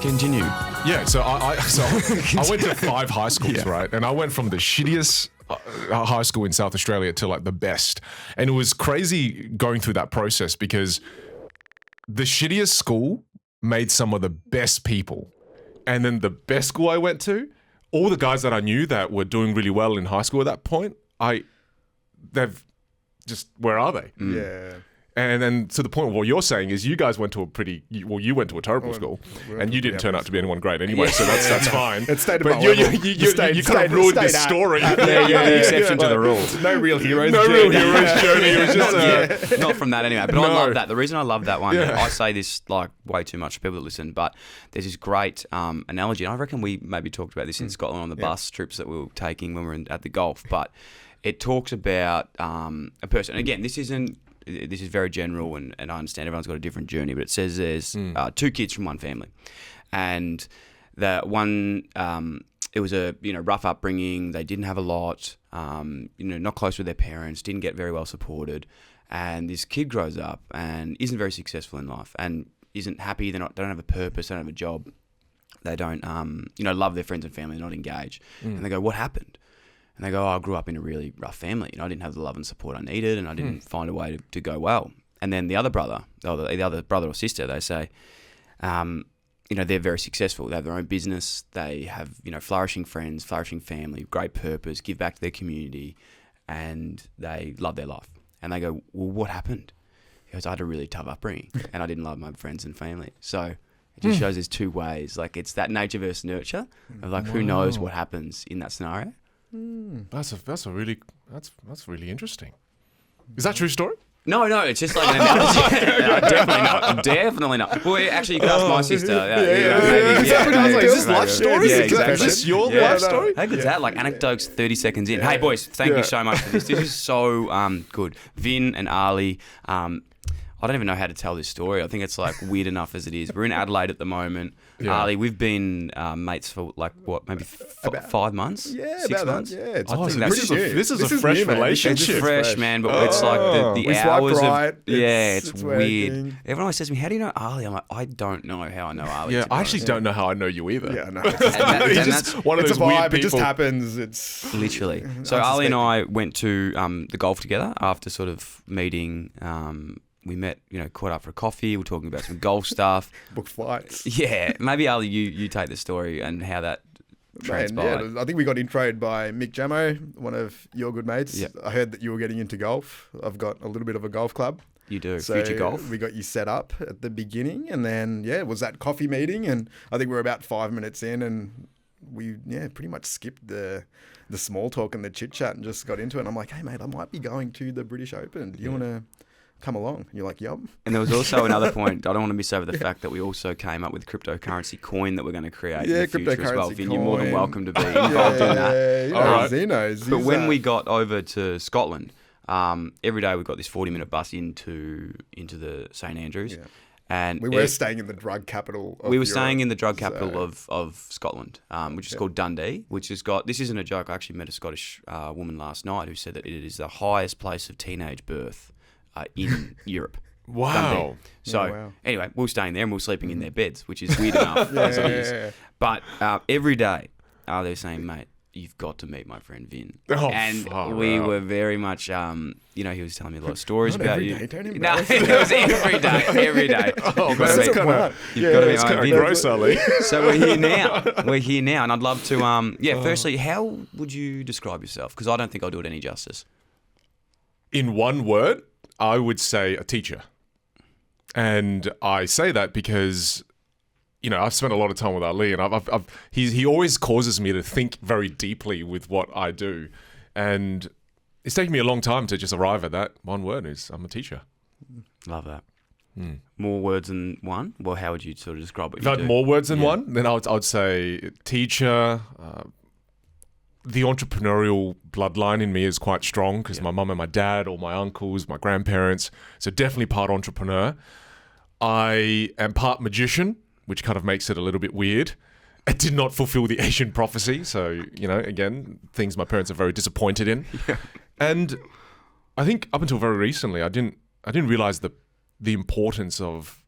Continue. Yeah, so I went to 5 high schools, right? And I went from the shittiest high school in South Australia to like the best. And it was crazy going through that process because the shittiest school made some of the best people. And then the best school I went to, all the guys that I knew that were doing really well in high school at that point, they've just, where are they? Yeah. And then to the point of what you're saying is you guys went to you went to a terrible school and you didn't turn out to be anyone great anyway, so that's fine. It stayed but you kind of ruined this story. You're the exception to the rule. No real heroes. No real heroes journey. It was just not from that anyway. But I love that. The reason I love that one, I say this like way too much for people that listen, but there's this great analogy, and I reckon we maybe talked about this in Scotland on the bus trips that we were taking when we were at the golf, but it talks about a person. And again, this is very general, and I understand everyone's got a different journey, but it says there's 2 kids from one family, and the one it was a rough upbringing. They didn't have a lot, not close with their parents, didn't get very well supported, and this kid grows up and isn't very successful in life and isn't happy. They don't have a purpose. They don't have a job. They don't love their friends and family. They're not engaged, and they go, "What happened?" And they go, I grew up in a really rough family. I didn't have the love and support I needed, and I didn't find a way to go well. And then the other brother, or the other brother or sister, they say, they're very successful. They have their own business. They have, flourishing friends, flourishing family, great purpose, give back to their community, and they love their life. And they go, well, what happened? He goes, I had a really tough upbringing, and I didn't love my friends and family. So it just shows there's 2 ways. Like, it's that nature versus nurture of like, who knows what happens in that scenario. That's really interesting. Is that a true story? No, it's just like an analogy. Definitely not. Well, actually, you could ask my sister. Is this life story? Yeah, exactly. Is this your life story? How good's that? Like anecdotes 30 seconds in. Hey, boys, thank you so much for this. This is so good. Vin and Ali, I don't even know how to tell this story. I think it's like weird enough as it is. We're in Adelaide at the moment. Yeah. Ali, we've been mates for like what, maybe 5 months? Yeah, 6 months? Yeah, this is a fresh relationship. It's fresh, man, but it's like the hours right. It's weird. Working. Everyone always says to me, how do you know Ali? I'm like, I don't know how I know Ali. Yeah, I actually don't know how I know you either. Yeah, no. It's just one of those weird people. It just happens. It's literally. So Ali and I went to the golf together after sort of meeting. We met, caught up for a coffee. We're talking about some golf stuff. Booked flights. Yeah. Maybe, Ali, you take the story and how that transpired. I think we got introed by Mick Jamo, one of your good mates. Yep. I heard that you were getting into golf. I've got a little bit of a golf club. You do. So Future Golf. We got you set up at the beginning, and then, it was that coffee meeting, and I think we were about 5 minutes in, and we pretty much skipped the small talk and the chit-chat and just got into it. And I'm like, hey, mate, I might be going to the British Open. Do you want to come along? And you're like, yup. And there was also another point. I don't want to miss over the fact that we also came up with cryptocurrency coin that we're going to create in the future as well. Vin, you're more than welcome to be involved in that. But when we got over to Scotland, every day we got this 40-minute bus into the St Andrews. Yeah. And we were staying in the drug capital of Europe, staying in the drug capital of Scotland, which is called Dundee, which has got, this isn't a joke, I actually met a Scottish woman last night who said that it is the highest place of teenage birth in Europe. Wow. Dundee. So anyway, we were staying there and we were sleeping in their beds, which is weird enough as it is. But every day they were saying, mate, you've got to meet my friend Vin. We were very much, he was telling me a lot of stories about you. No, it was every day. Oh, that's kind of, you've got to meet my Vin. Gross, Ali. So we're here now. And I'd love to, firstly, how would you describe yourself? Because I don't think I'll do it any justice. In one word, I would say a teacher. And I say that because, I've spent a lot of time with Ali, and he always causes me to think very deeply with what I do. And it's taken me a long time to just arrive at that one word is I'm a teacher. Love that. More words than one? Well, how would you sort of describe what you do? If I had more words than one, then I would say teacher. The entrepreneurial bloodline in me is quite strong because my mum and my dad, all my uncles, my grandparents. So definitely part entrepreneur. I am part magician, which kind of makes it a little bit weird. I did not fulfill the Asian prophecy. So, again, things my parents are very disappointed in. Yeah. And I think up until very recently, I didn't realize the importance of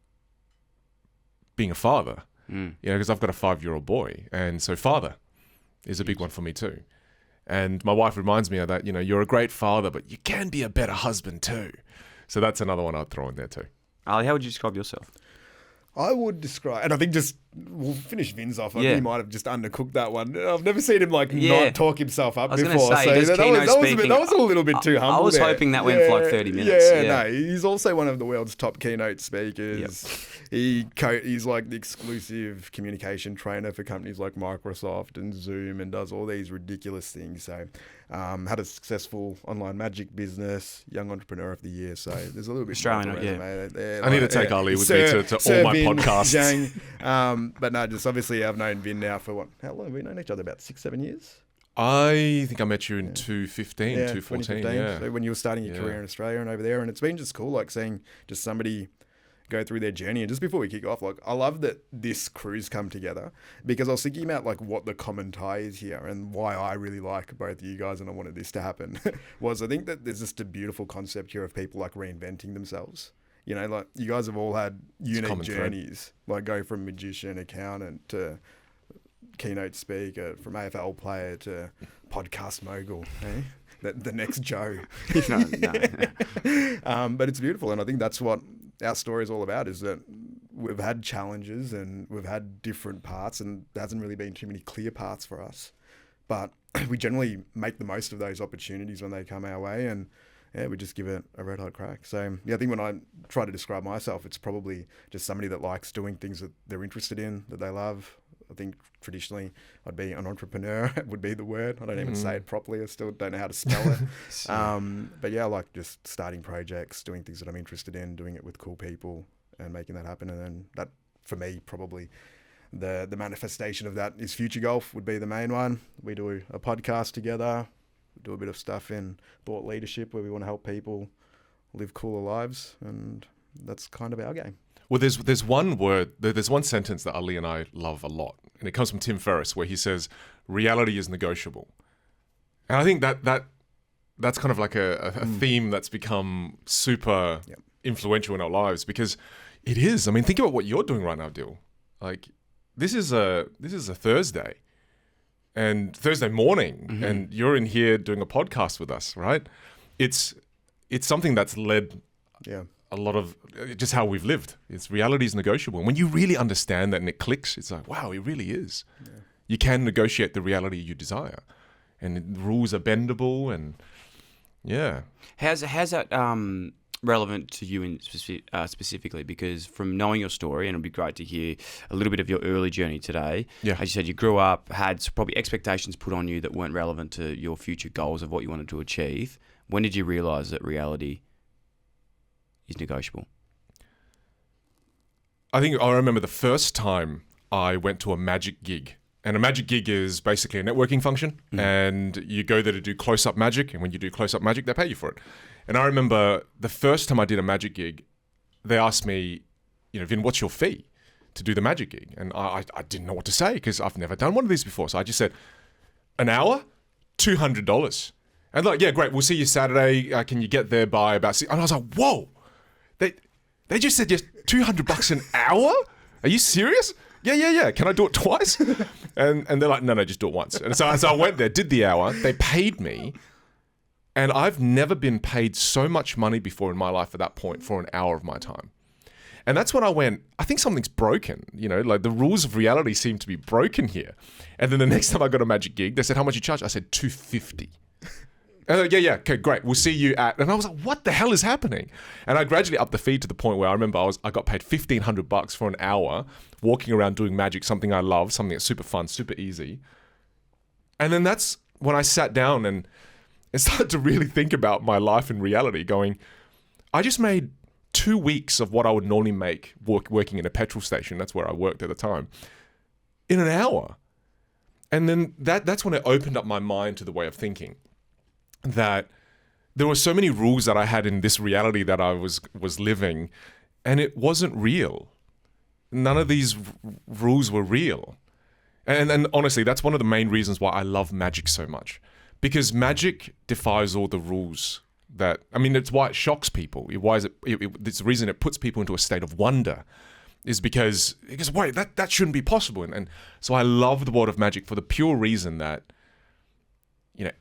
being a father. because I've got a 5-year-old boy. And so father is a big one for me too. And my wife reminds me of that, you're a great father, but you can be a better husband too. So that's another one I'd throw in there too. Ali, how would you describe yourself? I would describe, and I think we'll finish Vin's off. I think he might have just undercooked that one. I've never seen him not talk himself up before. That was a little bit too humble. I was hoping that went for like 30 minutes. No, he's also one of the world's top keynote speakers. Yep. He's like the exclusive communication trainer for companies like Microsoft and Zoom, and does all these ridiculous things. So, had a successful online magic business, Young Entrepreneur of the Year. So there's a little bit Australian, there. I need to take Ali with me to all my podcasts. Giang, but no, just obviously I've known Vin now for how long have we known each other? About 6-7 years? I think I met you in 2015, 2014. Yeah. So when you were starting your career in Australia and over there, and it's been just cool, like seeing just somebody go through their journey. And just before we kick off, like I love that this crew's come together, because I was thinking about like what the common tie is here and why I really like both of you guys and I wanted this to happen was I think that there's just a beautiful concept here of people like reinventing themselves. Like you guys have all had unique journeys, like go from magician, accountant to keynote speaker, from AFL player to podcast mogul, the next Joe. No. But it's beautiful, and I think that's what our story is all about, is that we've had challenges and we've had different paths, and there hasn't really been too many clear paths for us. But we generally make the most of those opportunities when they come our way, and we just give it a red hot crack. So I think when I try to describe myself, it's probably just somebody that likes doing things that they're interested in, that they love. I think traditionally I'd be an entrepreneur would be the word. I don't even say it properly. I still don't know how to spell it. But yeah, I like just starting projects, doing things that I'm interested in, doing it with cool people and making that happen. And then that, for me, probably the manifestation of that is Future Golf would be the main one. We do a podcast together, do a bit of stuff in thought leadership where we want to help people live cooler lives, and that's kind of our game. Well, there's one sentence that Ali and I love a lot, and it comes from Tim Ferriss, where he says, reality is negotiable. And I think that's kind of like a theme that's become super influential in our lives, because it is. I mean, think about what you're doing right now, Dil. Like, this is a Thursday, and Thursday morning, and you're in here doing a podcast with us, right? It's something that's led a lot of just how we've lived. It's reality is negotiable. And when you really understand that and it clicks, it's like, wow, it really is. Yeah. You can negotiate the reality you desire, and the rules are bendable, and How's that relevant to you specifically? Because from knowing your story, and it'd be great to hear a little bit of your early journey today. Yeah. As you said, you grew up, had probably expectations put on you that weren't relevant to your future goals of what you wanted to achieve. When did you realise that reality is negotiable? I think I remember the first time I went to a magic gig. And a magic gig is basically a networking function. And you go there to do close-up magic. And when you do close-up magic, they pay you for it. And I remember the first time I did a magic gig, they asked me, Vin, what's your fee to do the magic gig? And I didn't know what to say, because I've never done one of these before. So I just said, an hour, $200. And like, yeah, great. We'll see you Saturday. Can you get there by about 6? And I was like, whoa. They just said, yes, $200 an hour? Are you serious? Yeah. Can I do it twice? And they're like, no, just do it once. And so I went there, did the hour. They paid me. And I've never been paid so much money before in my life at that point for an hour of my time. And that's when I went, I think something's broken. Like the rules of reality seem to be broken here. And then the next time I got a magic gig, they said, how much you charge? I said, $250. And they're like, yeah, okay, great. We'll see you at... And I was like, what the hell is happening? And I gradually upped the fee to the point where I remember I got paid $1,500 for an hour walking around doing magic, something I love, something that's super fun, super easy. And then that's when I sat down and started to really think about my life in reality, going, I just made 2 weeks of what I would normally make working in a petrol station. That's where I worked at the time. In an hour. And then that's when it opened up my mind to the way of thinking. That there were so many rules that I had in this reality that I was living, and it wasn't real. None of these rules were real. And honestly, that's one of the main reasons why I love magic so much. Because magic defies all the rules it's why it shocks people. It's the reason it puts people into a state of wonder. is because wait, that shouldn't be possible. And so I love the world of magic for the pure reason that,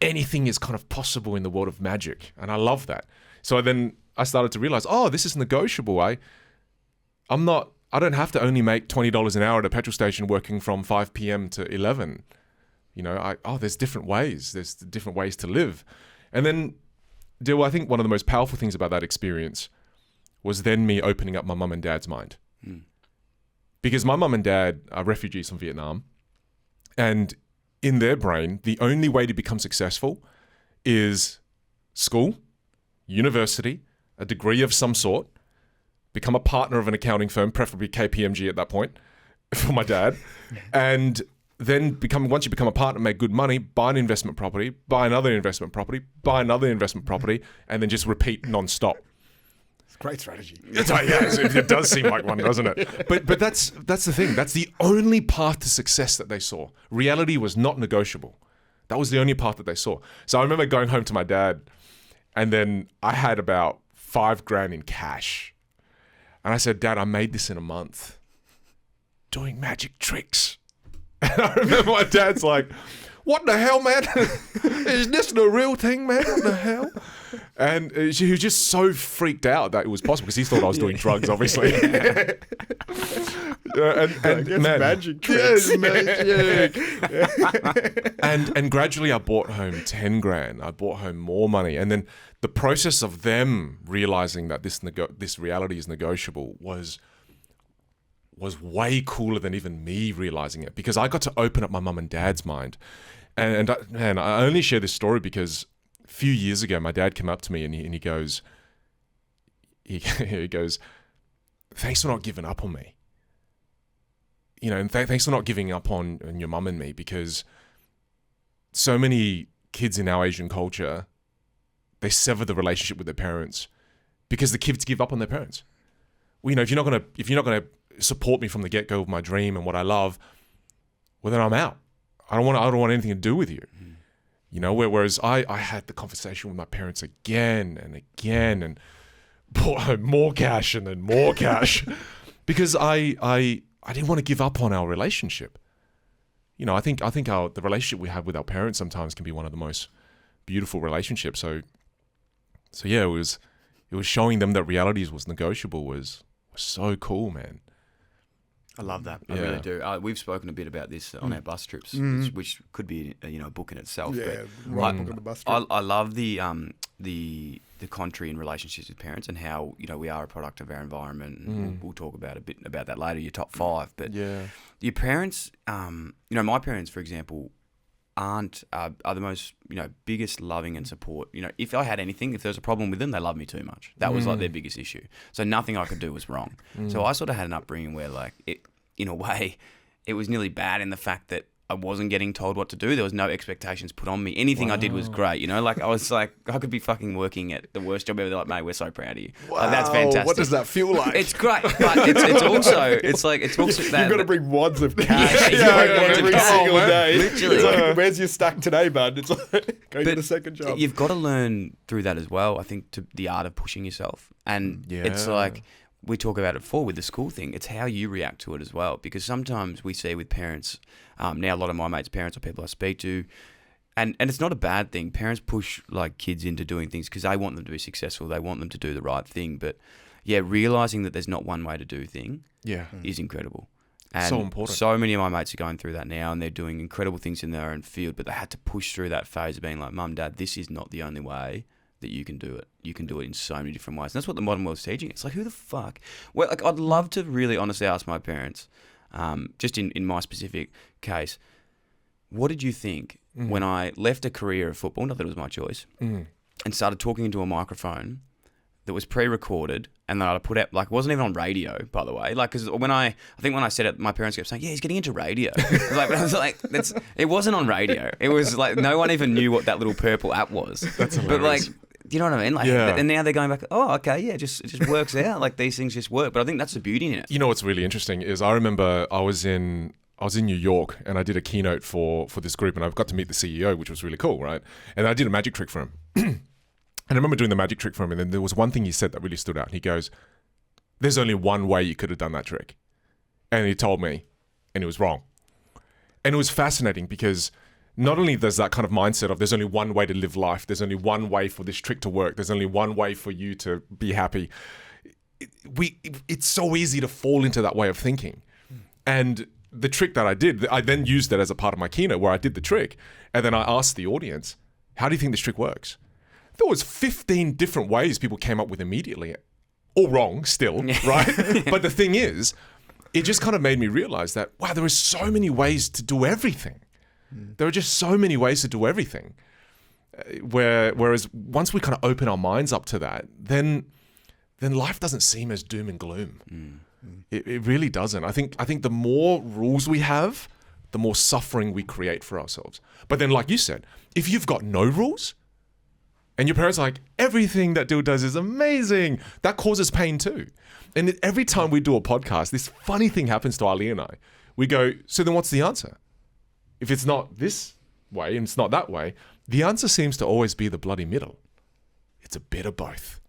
anything is kind of possible in the world of magic. And I love that. So then I started to realize, this is negotiable. I don't have to only make $20 an hour at a petrol station working from 5 p.m. to 11. There's different ways. There's different ways to live. And then, I think one of the most powerful things about that experience was then me opening up my mum and dad's mind. Because my mum and dad are refugees from Vietnam. And in their brain, the only way to become successful is school, university, a degree of some sort, become a partner of an accounting firm, preferably KPMG at that point, for my dad, and then once you become a partner, make good money, buy an investment property, buy another investment property, buy another investment property, and then just repeat non-stop. It's a great strategy. It does seem like one, doesn't it? But that's the thing. That's the only path to success that they saw. Reality was not negotiable. That was the only path that they saw. So I remember going home to my dad, and then I had about $5,000 in cash. And I said, Dad, I made this in a month doing magic tricks. And I remember my dad's like, what the hell, man? Is this the real thing, man? What the hell? And he was just so freaked out that it was possible because he thought I was doing drugs, obviously. and man, magic tricks. Yes, magic. And gradually I brought home $10,000. I brought home more money. And then the process of them realizing that this reality is negotiable was way cooler than even me realizing it, because I got to open up my mum and dad's mind. And I only share this story because a few years ago, my dad came up to me and he goes, thanks for not giving up on me. And thanks for not giving up on your mum and me, because so many kids in our Asian culture, they sever the relationship with their parents because the kids give up on their parents. Well, if you're not gonna support me from the get-go of my dream and what I love, well, then I'm out. I don't want anything to do with you. Whereas I had the conversation with my parents again and again and brought home more cash and then more cash because I didn't want to give up on our relationship. I think the relationship we have with our parents sometimes can be one of the most beautiful relationships. So yeah, it was showing them that reality was negotiable was so cool, man. I love that. I really do. We've spoken a bit about this on our bus trips, which could be a book in itself. Yeah, but book on the bus trip. I love the contrary in relationships with parents and how we are a product of our environment. And we'll talk about a bit about that later. Your top 5, but your parents. My parents, for example, are the most biggest loving and support. If I had anything, if there was a problem with them, they love me too much. That was like their biggest issue. So nothing I could do was wrong. So I sort of had an upbringing where in a way it was nearly bad in the fact that I wasn't getting told what to do. There was no expectations put on me. Anything I did was great. I was like, I could be fucking working at the worst job ever. They're like, mate, we're so proud of you. Wow, like, that's fantastic. What does that feel like? It's great, but it's also that you've got to bring wads of cash every single day. Literally. It's like, where's your stack today, bud? It's like, go to the second job. You've got to learn through that as well, I think, to the art of pushing yourself. And it's like, we talk about it before with the school thing. It's how you react to it as well. Because sometimes we see with parents, now a lot of my mates' parents or people I speak to, and it's not a bad thing. Parents push kids into doing things because they want them to be successful. They want them to do the right thing. But realizing that there's not one way to do thing is incredible. And so important. So many of my mates are going through that now, and they're doing incredible things in their own field, but they had to push through that phase of being like, Mum, Dad, this is not the only way that you can do it. You can do it in so many different ways. And that's what the modern world's teaching. It's like, who the fuck? Well, I'd love to really honestly ask my parents, just in my specific case, what did you think when I left a career of football, not that it was my choice, and started talking into a microphone that was pre-recorded and that I put out, it wasn't even on radio, by the way. Because when I said it, my parents kept saying, yeah, he's getting into radio. It wasn't on radio. It was no one even knew what that little purple app was. That's hilarious. But do you know what I mean? And now they're going back, oh, okay, yeah, it just works out. These things just work. But I think that's the beauty in it. You know what's really interesting is I remember I was in New York and I did a keynote for this group and I got to meet the CEO, which was really cool, right? And I did a magic trick for him. And I remember doing the magic trick for him, and then there was one thing he said that really stood out. He goes, there's only one way you could have done that trick. And he told me, and he was wrong. And it was fascinating because not only there's that kind of mindset of there's only one way to live life, there's only one way for this trick to work, there's only one way for you to be happy. It's so easy to fall into that way of thinking. And the trick that I did, I then used that as a part of my keynote where I did the trick. And then I asked the audience, how do you think this trick works? There was 15 different ways people came up with immediately. All wrong still, right? But the thing is, it just kind of made me realize that, wow, there are so many ways to do everything. There are just so many ways to do everything. Whereas once we kind of open our minds up to that, then life doesn't seem as doom and gloom. It really doesn't. I think the more rules we have, the more suffering we create for ourselves. But then, like you said, if you've got no rules, and your parents are like, everything that Dill does is amazing, that causes pain too. And every time we do a podcast, this funny thing happens to Ali and I. We go, so then what's the answer? If it's not this way and it's not that way, the answer seems to always be the bloody middle. It's a bit of both.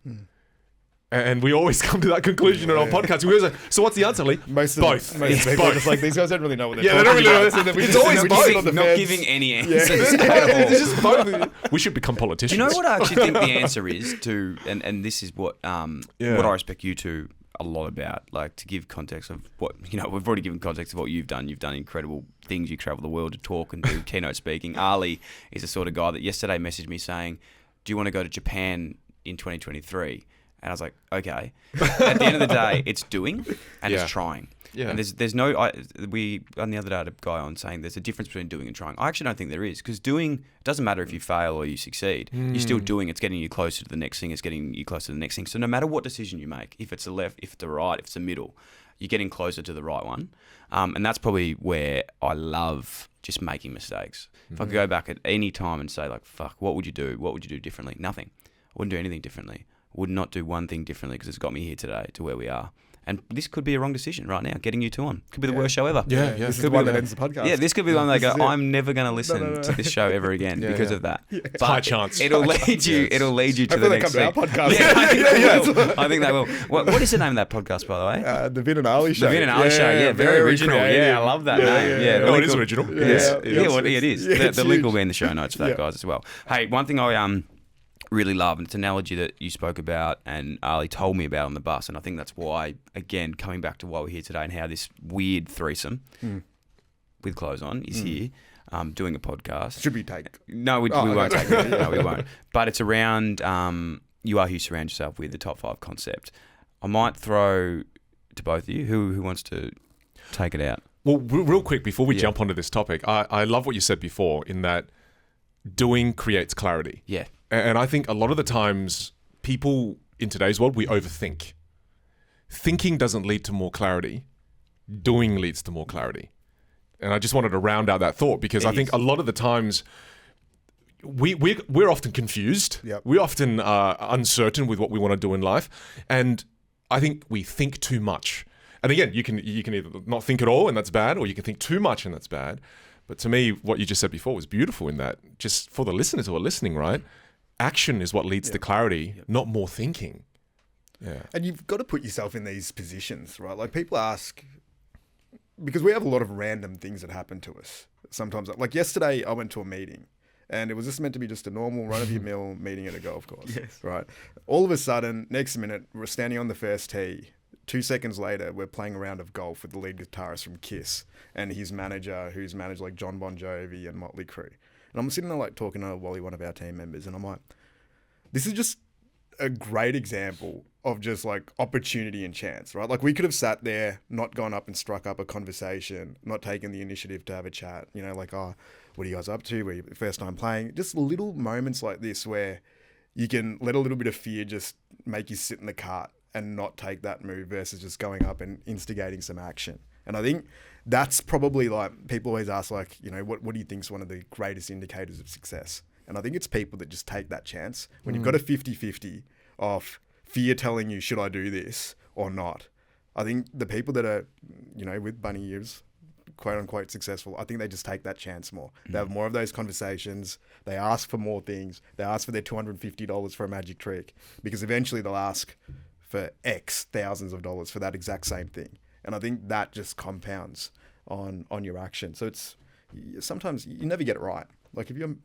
And we always come to that conclusion in our podcast. We always like, so what's the answer, Lee? Most people are just like, these guys don't really know what they're they talking don't really about. know. It's always both. Not giving any answers at all. It's just both. We should become politicians. Do you know what I actually think the answer is to, and this is what I respect you two a lot about, like to give context of what, we've already given context of what you've done. You've done incredible things. You travel the world to talk and do keynote speaking. Ali is the sort of guy that yesterday messaged me saying, do you want to go to Japan in 2023? And I was like, okay. At the end of the day, it's doing and it's trying. Yeah. And there's no, on the other day I had a guy on saying there's a difference between doing and trying. I actually don't think there is, because doing, it doesn't matter if you fail or you succeed. You're still doing, it's getting you closer to the next thing, it's getting you closer to the next thing. So no matter what decision you make, if it's the left, if it's the right, if it's the middle, you're getting closer to the right one. And that's probably where I love just making mistakes. If I could go back at any time and say like, fuck, what would you do? What would you do differently? Nothing. I wouldn't do anything differently. Would not do one thing differently because it's got me here today to where we are. And this could be a wrong decision right now, getting you two on. Could be the worst show ever. Yeah. This is one that ends the podcast. Yeah, this could be the one that go, I'm never going to listen to this show ever again because of that. Yeah. But high chance. It'll lead you to the next thing. Come to our podcast. I think they will. What is the name of that podcast, by the way? The Vin and Ali Show. The Vin and Ali Show, yeah. Very original. Creative. Yeah, I love that name. Yeah, it is original. It is. The link will be in the show notes for that, guys, as well. Hey, one thing I really love, and it's an analogy that you spoke about and Ali told me about on the bus, and I think that's why, again, coming back to why we're here today and how this weird threesome with clothes on is here, doing a podcast. Should we take? No, we won't take it. No, we won't. But it's around you are who you surround yourself with, the top 5 concept. I might throw to both of you. Who wants to take it out? Well, real quick, before we jump onto this topic, I love what you said before in that doing creates clarity. Yeah. And I think a lot of the times people in today's world, we overthink. Thinking doesn't lead to more clarity. Doing leads to more clarity. And I just wanted to round out that thought because I think a lot of the times we're often confused. Yep. We're often uncertain with what we want to do in life. And I think we think too much. And again, you can either not think at all and that's bad, or you can think too much and that's bad. But to me, what you just said before was beautiful in that, just for the listeners who are listening, right? Action is what leads to clarity, not more thinking. Yeah. And you've got to put yourself in these positions, right? Like people ask, because we have a lot of random things that happen to us sometimes. Like yesterday, I went to a meeting and it was just meant to be just a normal run-of-your-mill meeting at a golf course, right? All of a sudden, next minute, we're standing on the first tee. 2 seconds later, we're playing a round of golf with the lead guitarist from Kiss and his manager, who's managed like John Bon Jovi and Motley Crue. And I'm sitting there like talking to Wally, one of our team members, and I'm like, this is just a great example of just like opportunity and chance, right? Like we could have sat there, not gone up and struck up a conversation, not taken the initiative to have a chat, like, oh, what are you guys up to? Were you first time playing? Just little moments like this where you can let a little bit of fear just make you sit in the cart and not take that move versus just going up and instigating some action. And I think that's probably like, people always ask like, what do you think is one of the greatest indicators of success? And I think it's people that just take that chance. When you've got a 50-50 of fear telling you, should I do this or not? I think the people that are, with bunny ears, quote unquote successful, I think they just take that chance more. They have more of those conversations. They ask for more things. They ask for their $250 for a magic trick because eventually they'll ask for X thousands of dollars for that exact same thing. And I think that just compounds on your action. So sometimes you never get it right. Like if you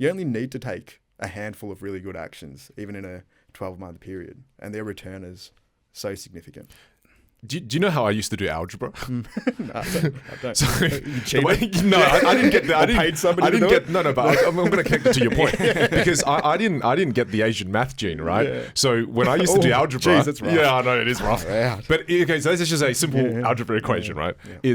only need to take a handful of really good actions, even in a 12-month period, and their return is so significant. Do you know how I used to do algebra? No, I don't. So, You cheated? no, I didn't get that. I paid somebody to do it? No, but I'm going to connect it to your point because I didn't get the Asian math gene, right? Yeah. So when I used to do algebra, geez, that's rough. Yeah, I know it is rough. Wow. But okay, so this is just a simple algebra equation, right? Yeah.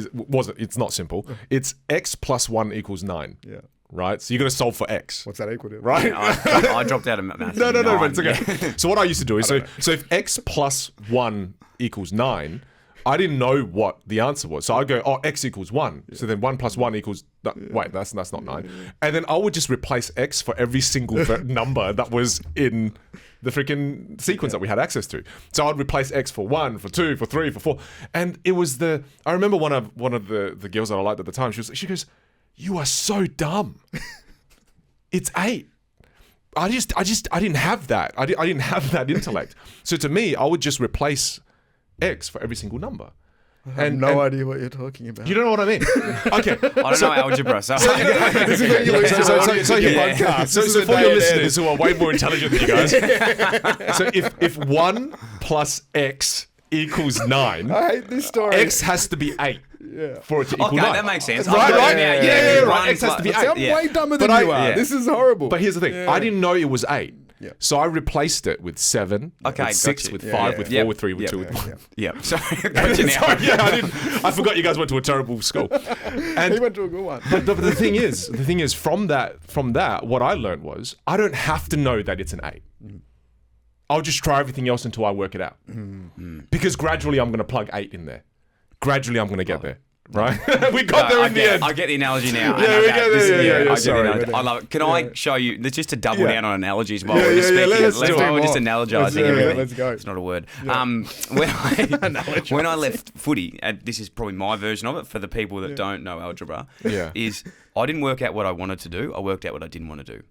It's not simple. It's x plus 1 equals 9. Yeah. Right? So you're going to solve for x. What's that equal to? Right? I dropped out of math. No, but it's okay. So what I used to do is, so if x plus 1 equals 9, I didn't know what the answer was. So I go, x equals 1. Yeah. So then 1 plus 1 equals... Wait, that's not 9. And then I would just replace x for every single number that was in the freaking sequence that we had access to. So I'd replace x for 1, for 2, for 3, for 4. And it was I remember one of the girls that I liked at the time, she goes, "You are so dumb. It's 8. I didn't have that. I didn't have that intellect. So to me, I would just replace x for every single number. I have no idea what you're talking about. You don't know what I mean? Okay. I don't know algebra, so... This is what you lose to your podcast. So for your listeners who are way more intelligent than you guys, so if 1 plus x equals 9, I hate this story. x has to be 8. Yeah. For it to equal 9. Okay, that makes sense. Right? Yeah, right. X has to be 8. I'm way dumber than you are. This is horrible. But here's the thing. I didn't know it was 8. Yeah. So I replaced it with 7, Okay, with 6, gotcha. with 5, with 4, with 3, with 2, with 1. Yeah. Sorry. Got you now. Sorry, I forgot you guys went to a terrible school. And He went to a good one. But the thing is, from that, what I learned was I don't have to know that it's an 8. I'll just try everything else until I work it out. Because gradually I'm going to plug 8 in there. Gradually I'm going to get there. Right? We got there in the end. I get the analogy now. Yeah, we get there. I get the analogy. I love it. Can I show you, just to double down on analogies while we're just Yeah, speaking? let's do We're it. just analogizing everything. Let's go. It's not a word. When I left footy, and this is probably my version of it for the people that don't know algebra, is I didn't work out what I wanted to do. I worked out what I didn't want to do.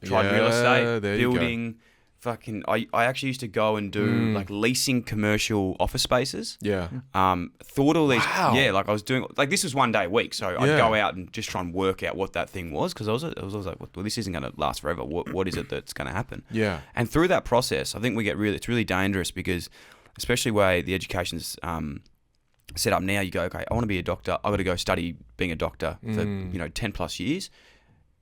Tried real estate, building. I actually used to go and do like leasing commercial office spaces. Yeah. Thought all these. Wow. Yeah, like I was doing, like this was one day a week. So I'd go out and just try and work out what that thing was. Because I was always like, well, this isn't going to last forever. What is it that's going to happen? Yeah. And through that process, I think it's really dangerous because, especially the way the education's set up now, you go, okay, I want to be a doctor. I've got to go study being a doctor for 10 plus years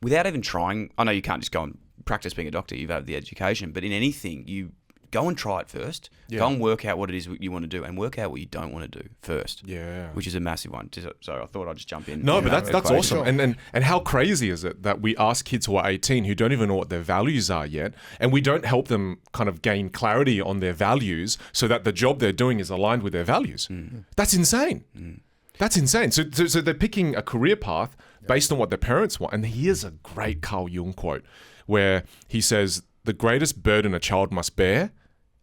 without even trying. I know you can't just go and practice being a doctor, you've had the education, but in anything, you go and try it first. Yeah. Go and work out what it is you want to do and work out what you don't want to do first. Yeah. Which is a massive one. So I thought I'd just jump in. No, but that's awesome. And how crazy is it that we ask kids who are 18 who don't even know what their values are yet, and we don't help them kind of gain clarity on their values so that the job they're doing is aligned with their values. That's insane. That's insane. So they're picking a career path based on what their parents want. And here's a great Carl Jung quote where he says, the greatest burden a child must bear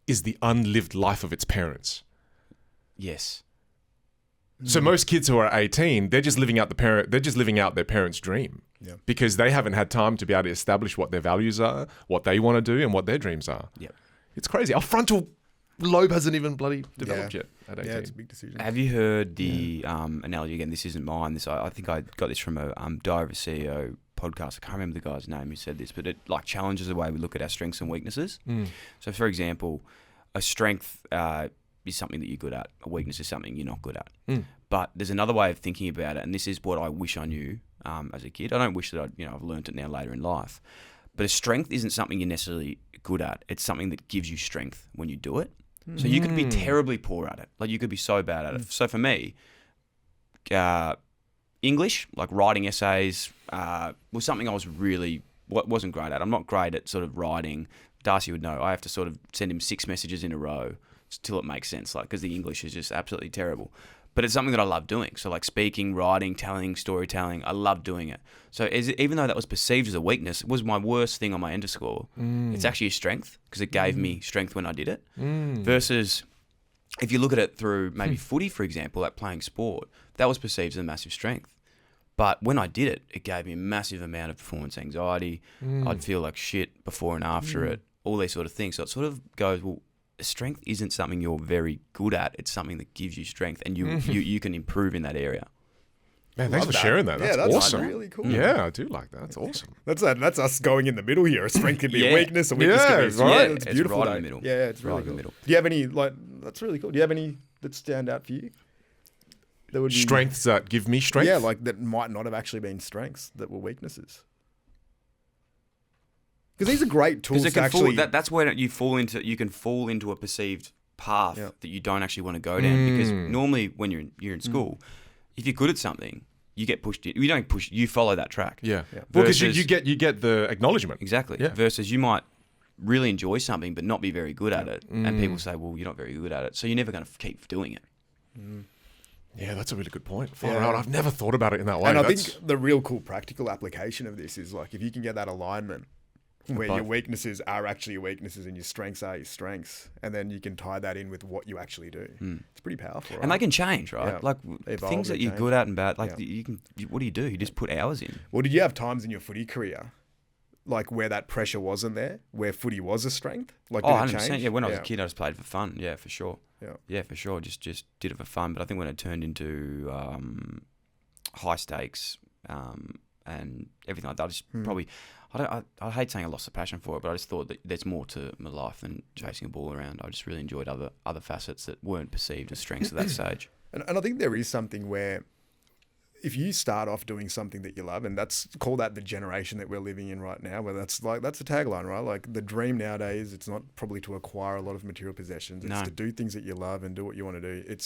is the unlived life of its parents. Yes. So most kids who are 18, they're just living out their parents' dream. Yeah. Because they haven't had time to be able to establish what their values are, what they want to do, and what their dreams are. Yep. It's crazy. Our frontal lobe hasn't even bloody developed yet at 18. Yeah, it's a big decision. Have you heard the analogy again? This isn't mine. I think I got this from a Diary of a CEO podcast. I can't remember the guy's name who said this, but it like challenges the way we look at our strengths and weaknesses. So, for example, a strength is something that you're good at. A weakness is something you're not good at. But there's another way of thinking about it, and this is what I wish I knew as a kid. I don't wish that I've learned it now later in life. But a strength isn't something you're necessarily good at. It's something that gives you strength when you do it. So you could be terribly poor at it. Like you could be so bad at it. So for me, English, like writing essays, was something I wasn't great at. I'm not great at sort of writing. Darcy would know. I have to sort of send him 6 messages in a row till it makes sense, like because the English is just absolutely terrible. But it's something that I love doing. So like speaking, writing, telling, storytelling, I love doing it. So even though that was perceived as a weakness, it was my worst thing on my end of score. It's actually a strength because it gave me strength when I did it. Versus if you look at it through maybe footy, for example, like playing sport, that was perceived as a massive strength. But when I did it, it gave me a massive amount of performance anxiety. I'd feel like shit before and after it, all these sort of things. So it sort of goes, well, strength isn't something you're very good at. It's something that gives you strength, and you can improve in that area. Man, thanks for sharing that. That's awesome. Really cool. Yeah, I do like that. That's awesome. That's us going in the middle here. A strength could be a weakness. A weakness could be right. It's beautiful. Right in the middle. Yeah, it's really Right in cool. the middle. Do you have any That's really cool. Do you have any that stand out for you? That would be, Strengths that give me strength? Yeah, like that might not have actually been strengths that were weaknesses. Because these are great tools to actually... That's where you can fall into a perceived path that you don't actually want to go down. Because normally when you're in school, if you're good at something, you get pushed in. You don't push, you follow that track. Yeah. Well, because you get the acknowledgement. Exactly. Yeah. Versus you might really enjoy something but not be very good at it. And people say, well, you're not very good at it. So you're never going to keep doing it. Yeah, that's a really good point. Far out. I've never thought about it in that way. And I think the real cool practical application of this is like if you can get that alignment where your weaknesses are actually your weaknesses and your strengths are your strengths, and then you can tie that in with what you actually do. It's pretty powerful, right? And they can change, right? Yeah. Like Evolve, things that they you're change. good at and bad. Like what do? You just put hours in. Well, did you have times in your footy career like where that pressure wasn't there, where footy was a strength? Like, did it 100%. change? Yeah, when I was a kid, I just played for fun. Yeah, for sure. Yeah. Yeah, for sure. Just did it for fun. But I think when it turned into high stakes and everything like that, I just probably... I hate saying I lost the passion for it, but I just thought that there's more to my life than chasing a ball around. I just really enjoyed other facets that weren't perceived as strengths at that stage. And I think there is something where if you start off doing something that you love, and call that the generation that we're living in right now, where that's a tagline, right? Like the dream nowadays, it's not probably to acquire a lot of material possessions. It's to do things that you love and do what you want to do.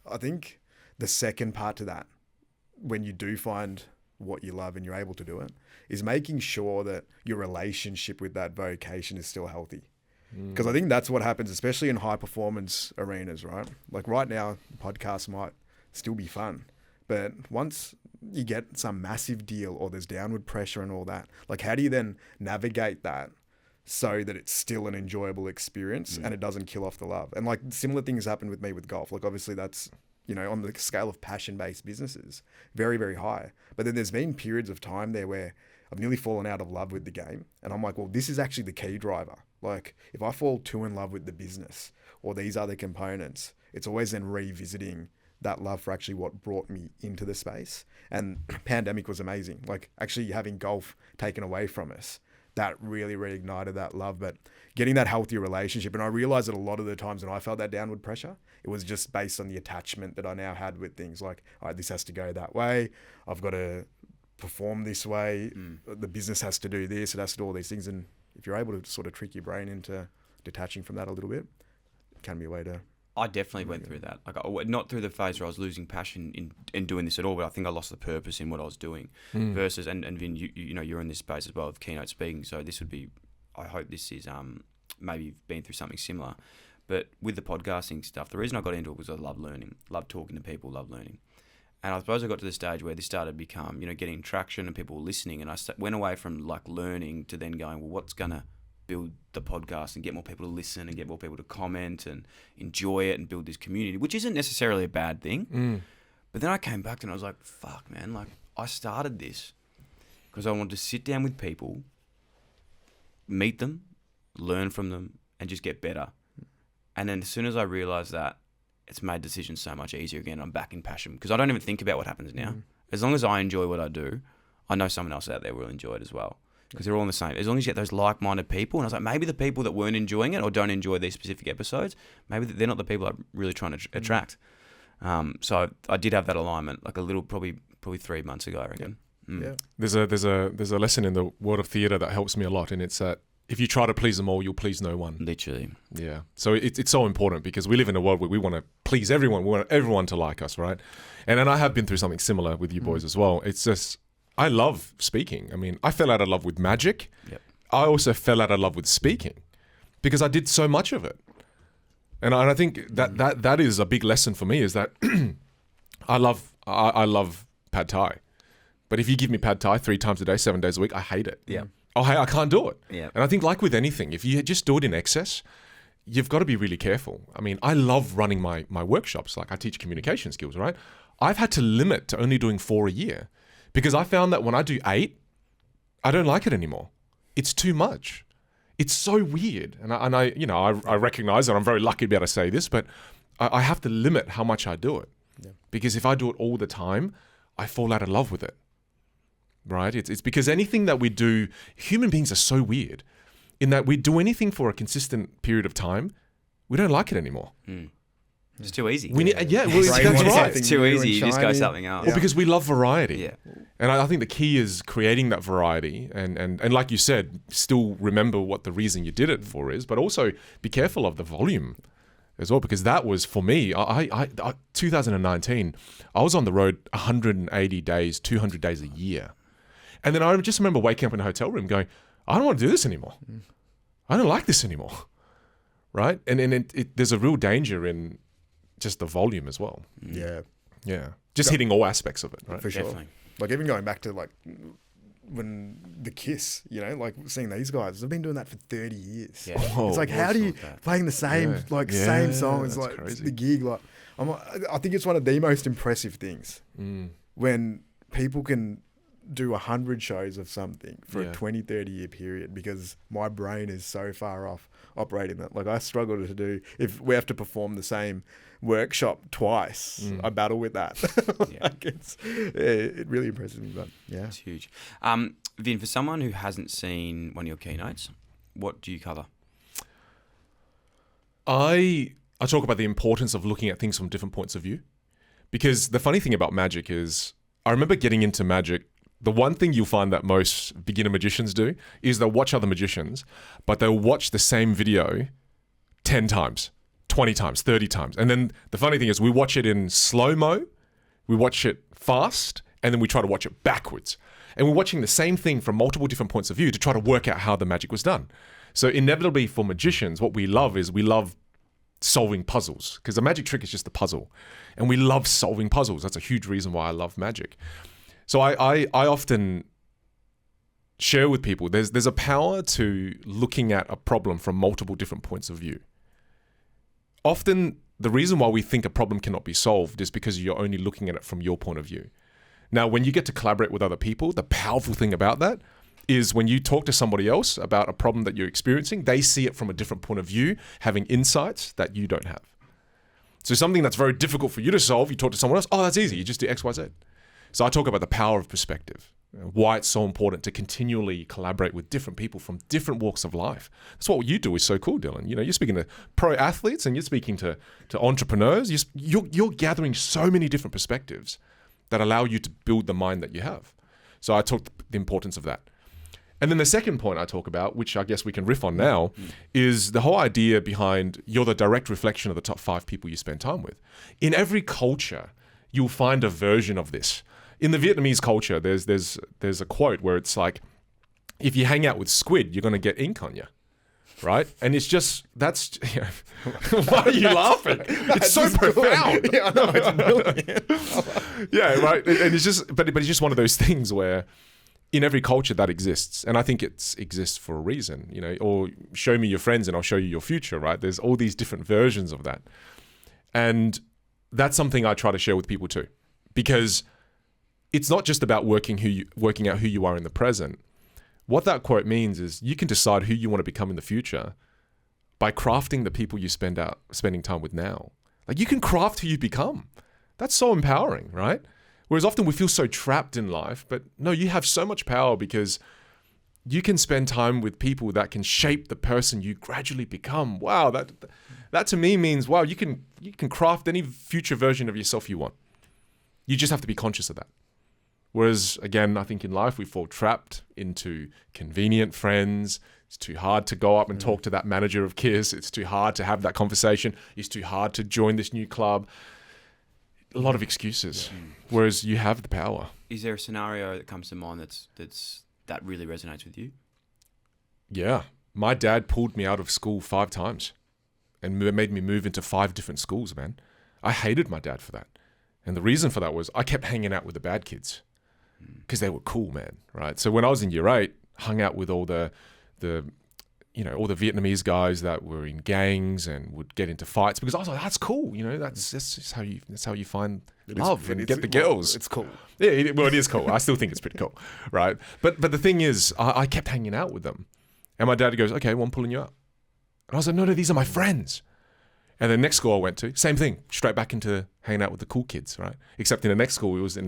I think the second part to that, when you do find what you love and you're able to do it, is making sure that your relationship with that vocation is still healthy. Because I think that's what happens, especially in high performance arenas, right? Like right now, podcasts might still be fun, but once you get some massive deal or there's downward pressure and all that, like how do you then navigate that so that it's still an enjoyable experience and it doesn't kill off the love? And like similar things happen with me with golf. Like obviously that's, on the scale of passion-based businesses, very, very high. But then there's been periods of time there where I've nearly fallen out of love with the game. And I'm like, well, this is actually the key driver. Like if I fall too in love with the business or these other components, it's always then revisiting that love for actually what brought me into the space. And pandemic was amazing. Like actually having golf taken away from us, that really reignited that love. But getting that healthier relationship. And I realized that a lot of the times when I felt that downward pressure, it was just based on the attachment that I now had with things like, all right, this has to go that way. I've got to perform this way. The business has to do this. It has to do all these things. And if you're able to sort of trick your brain into detaching from that a little bit, it can be a way to... I definitely went through that. Like, not through the phase where I was losing passion in doing this at all, but I think I lost the purpose in what I was doing. Versus, and Vin, you're in this space as well of keynote speaking, so this would be, I hope this is, maybe you've been through something similar. But with the podcasting stuff, the reason I got into it was I love learning, love talking to people, love learning. And I suppose I got to the stage where this started to become, getting traction and people were listening, and I went away from like learning to then going, well, what's going to build the podcast and get more people to listen and get more people to comment and enjoy it and build this community, which isn't necessarily a bad thing. But then I came back and I was like, fuck, man, like I started this because I wanted to sit down with people, meet them, learn from them, and just get better. And then as soon as I realized that, it's made decisions so much easier again. I'm back in passion because I don't even think about what happens now. As long as I enjoy what I do, I know someone else out there will enjoy it as well. Because they're all in the same. As long as you get those like-minded people, and I was like, maybe the people that weren't enjoying it or don't enjoy these specific episodes, maybe they're not the people I'm really trying to attract. So I did have that alignment, like a little, probably 3 months ago, I reckon. Yeah. There's a lesson in the world of theatre that helps me a lot, and it's that if you try to please them all, you'll please no one. Literally. Yeah. So it's so important because we live in a world where we want to please everyone. We want everyone to like us, right? And I have been through something similar with you boys as well. It's just, I love speaking. I mean, I fell out of love with magic. Yep. I also fell out of love with speaking because I did so much of it. And I think that is a big lesson for me is that I love pad thai. But if you give me pad thai 3 times a day, 7 days a week, I hate it. Yeah. I can't do it. Yeah. And I think like with anything, if you just do it in excess, you've got to be really careful. I mean, I love running my workshops. Like I teach communication skills, right? I've had to limit to only doing 4 a year because I found that when I do 8, I don't like it anymore. It's too much. it's so weird. And I recognize that I'm very lucky to be able to say this, but I have to limit how much I do it. Yeah. Because if I do it all the time, I fall out of love with it. Right? It's because anything that we do, human beings are so weird in that we do anything for a consistent period of time, we don't like it anymore. It's too easy. That's right. It's too easy. You just go something else. Well, because we love variety. Yeah. And I think the key is creating that variety and like you said, still remember what the reason you did it for is, but also be careful of the volume as well, because that was, for me, I 2019, I was on the road 180 days, 200 days a year. And then I just remember waking up in a hotel room going, I don't want to do this anymore. I don't like this anymore. Right? And there's a real danger in just the volume as well. Yeah. Yeah. Just hitting all aspects of it, right? For sure. Definitely. Like even going back to like when the Kiss, like seeing these guys, they've been doing that for 30 years. Yeah. It's like, how do you playing the same same songs, like crazy. the gig, like I think it's one of the most impressive things when people can do 100 shows of something for a 20, 30 year period, because my brain is so far off operating that. Like I struggle to do, if we have to perform the same workshop twice, I battle with that. It really impresses me, but yeah. It's huge. Vin, for someone who hasn't seen one of your keynotes, what do you cover? I talk about the importance of looking at things from different points of view, because the funny thing about magic is I remember getting into magic. The one thing you'll find that most beginner magicians do is they'll watch other magicians, but they'll watch the same video 10 times, 20 times, 30 times. And then the funny thing is we watch it in slow-mo, we watch it fast, and then we try to watch it backwards. And we're watching the same thing from multiple different points of view to try to work out how the magic was done. So inevitably for magicians, what we love solving puzzles, because a magic trick is just a puzzle. And we love solving puzzles. That's a huge reason why I love magic. So I often share with people, there's a power to looking at a problem from multiple different points of view. Often, the reason why we think a problem cannot be solved is because you're only looking at it from your point of view. Now, when you get to collaborate with other people, the powerful thing about that is when you talk to somebody else about a problem that you're experiencing, they see it from a different point of view, having insights that you don't have. So something that's very difficult for you to solve, you talk to someone else, that's easy, you just do X, Y, Z. So I talk about the power of perspective, why it's so important to continually collaborate with different people from different walks of life. That's what you do is so cool, Dylan. You're speaking to pro athletes and you're speaking to entrepreneurs. You're gathering so many different perspectives that allow you to build the mind that you have. So I talk the importance of that. And then the second point I talk about, which I guess we can riff on now, is the whole idea behind you're the direct reflection of the top 5 people you spend time with. In every culture, you'll find a version of this. In the Vietnamese culture, there's a quote where it's like, if you hang out with squid, you're going to get ink on you, right? And it's just, why are you laughing? It's so profound. Yeah, I know, it's brilliant. Yeah, right. And it's just, but it's just one of those things where in every culture that exists, and I think it exists for a reason, or show me your friends and I'll show you your future, right? There's all these different versions of that. And that's something I try to share with people too, because it's not just about working out who you are in the present. What that quote means is you can decide who you want to become in the future by crafting the people you spending time with now. Like you can craft who you become. That's so empowering, right? Whereas often we feel so trapped in life, but no, you have so much power because you can spend time with people that can shape the person you gradually become. Wow, that to me means, wow, you can craft any future version of yourself you want. You just have to be conscious of that. Whereas, again, I think in life we fall trapped into convenient friends. It's too hard to go up and talk to that manager of KISS. It's too hard to have that conversation. It's too hard to join this new club. A lot of excuses. Whereas you have the power. Is there a scenario that comes to mind that really resonates with you? Yeah. My dad pulled me out of school 5 times and made me move into 5 different schools, man. I hated my dad for that. And the reason for that was I kept hanging out with the bad kids. Because they were cool, man, right? So when I was in year 8, hung out with all the Vietnamese guys that were in gangs and would get into fights because I was like, that's cool, that's just how you find love and get the girls. It's cool. Yeah, it is cool. I still think it's pretty cool, right? But the thing is, I kept hanging out with them, And my dad goes, okay, well, I'm pulling you up. And I was like, no, these are my friends. And the next school I went to, same thing, straight back into hanging out with the cool kids, right? Except in the next school, it was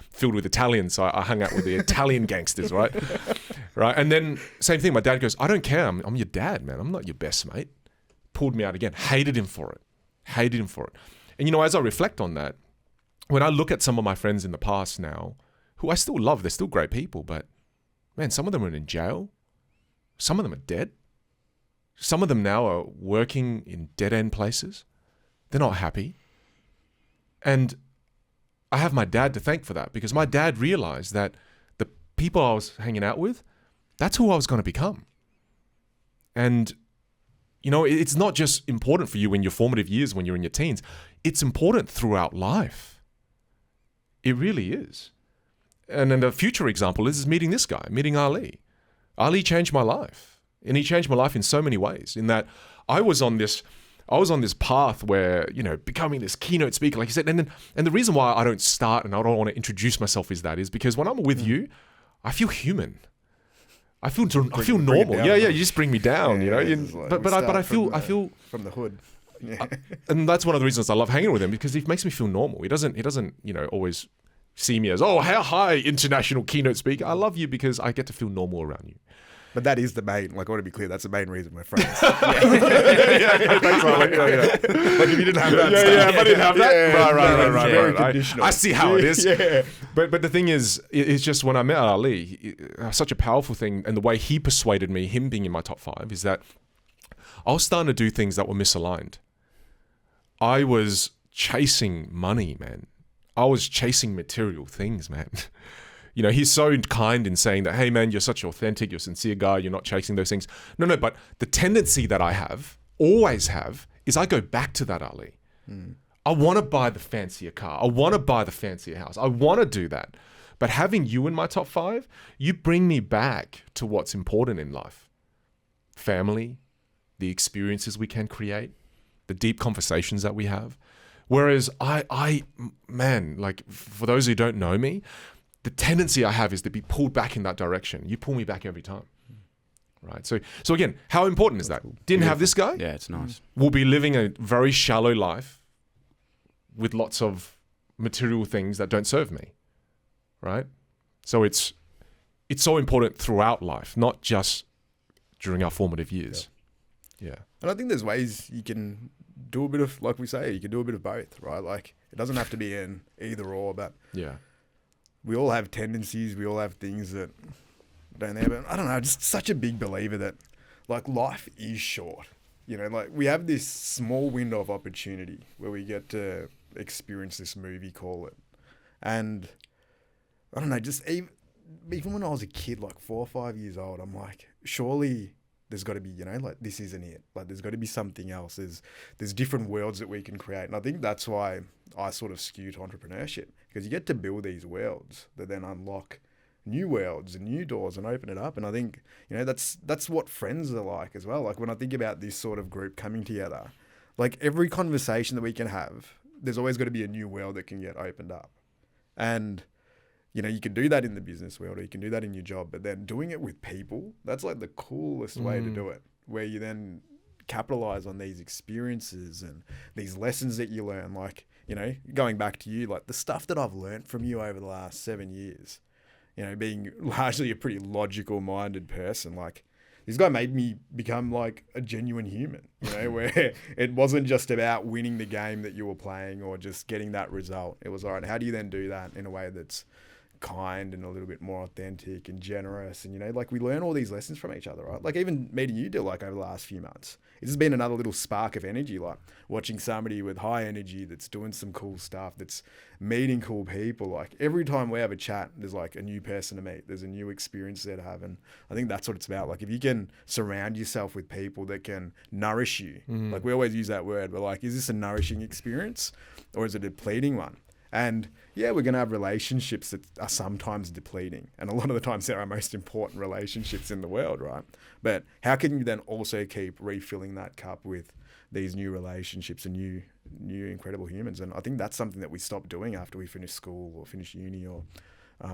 filled with Italians, so I hung out with the Italian gangsters, right? Right. And then same thing, my dad goes, I don't care, I'm your dad, man. I'm not your best mate. Pulled me out again. Hated him for it. And as I reflect on that, when I look at some of my friends in the past now, who I still love, they're still great people, but man, some of them are in jail. Some of them are dead. Some of them now are working in dead-end places. They're not happy. And I have my dad to thank for that, because my dad realized that the people I was hanging out with, that's who I was going to become. And, it's not just important for you in your formative years when you're in your teens. It's important throughout life. It really is. And then the future example is meeting this guy, meeting Ali. Ali changed my life. And he changed my life in so many ways, in that I was on this path where, becoming this keynote speaker, like you said. And the reason why I don't start and I don't want to introduce myself is because when I'm with you, I feel human. I feel normal. Yeah, you just bring me down, But I feel from the hood. Yeah. And that's one of the reasons I love hanging with him, because he makes me feel normal. He doesn't, always see me as, oh, how high international keynote speaker. I love you because I get to feel normal around you. But that is the main, I want to be clear, that's the main reason we're friends. Thanks, Like if you didn't have that stuff. If I didn't have that? Right. Very conditional. I see how it is. Yeah. But the thing is, it's just when I met Ali, such a powerful thing, and the way he persuaded me, him being in my top 5, is that I was starting to do things that were misaligned. I was chasing money, man. I was chasing material things, man. He's so kind in saying that, hey, man, you're such an authentic, you're a sincere guy, you're not chasing those things. No, but the tendency that I always have, is I go back to that, Ali. I want to buy the fancier car. I want to buy the fancier house. I want to do that. But having you in my top 5, you bring me back to what's important in life. Family, the experiences we can create, the deep conversations that we have. Whereas for those who don't know me, the tendency I have is to be pulled back in that direction. You pull me back every time. Right. So again, how important is that? Didn't have this guy? Yeah, it's nice. We'll be living a very shallow life with lots of material things that don't serve me. Right? So it's so important throughout life, not just during our formative years. Yeah. And I think there's ways you can do a bit of, like we say, you can do a bit of both, right? Like, it doesn't have to be an either or, but yeah. We all have tendencies. We all have things that don't there. But I don't know, just such a big believer that, life is short. We have this small window of opportunity where we get to experience this movie, call it. And I don't know, just even when I was a kid, 4 or 5 years old, I'm like, surely there's got to be, this isn't it. There's got to be something else. There's different worlds that we can create. And I think that's why I sort of skew to entrepreneurship, because you get to build these worlds that then unlock new worlds and new doors and open it up. And I think, that's what friends are like as well. When I think about this sort of group coming together, every conversation that we can have, there's always got to be a new world that can get opened up. And you can do that in the business world, or you can do that in your job, but then doing it with people, that's the coolest way to do it, where you then capitalize on these experiences and these lessons that you learn. Going back to you, the stuff that I've learned from you over the last 7 years, being largely a pretty logical minded person, this guy made me become a genuine human, where it wasn't just about winning the game that you were playing or just getting that result. It was, all right, how do you then do that in a way that's kind and a little bit more authentic and generous? And we learn all these lessons from each other, right? Even meeting you, Dill, over the last few months, it's just been another little spark of energy, watching somebody with high energy that's doing some cool stuff, that's meeting cool people. Every time we have a chat, there's a new person to meet, there's a new experience there to have. And I think that's what it's about. If you can surround yourself with people that can nourish you, we always use that word, but is this a nourishing experience or is it a depleting one? And yeah, we're going to have relationships that are sometimes depleting. And a lot of the times they're our most important relationships in the world, right? But how can you then also keep refilling that cup with these new relationships and new incredible humans? And I think that's something that we stopped doing after we finish school or finish uni or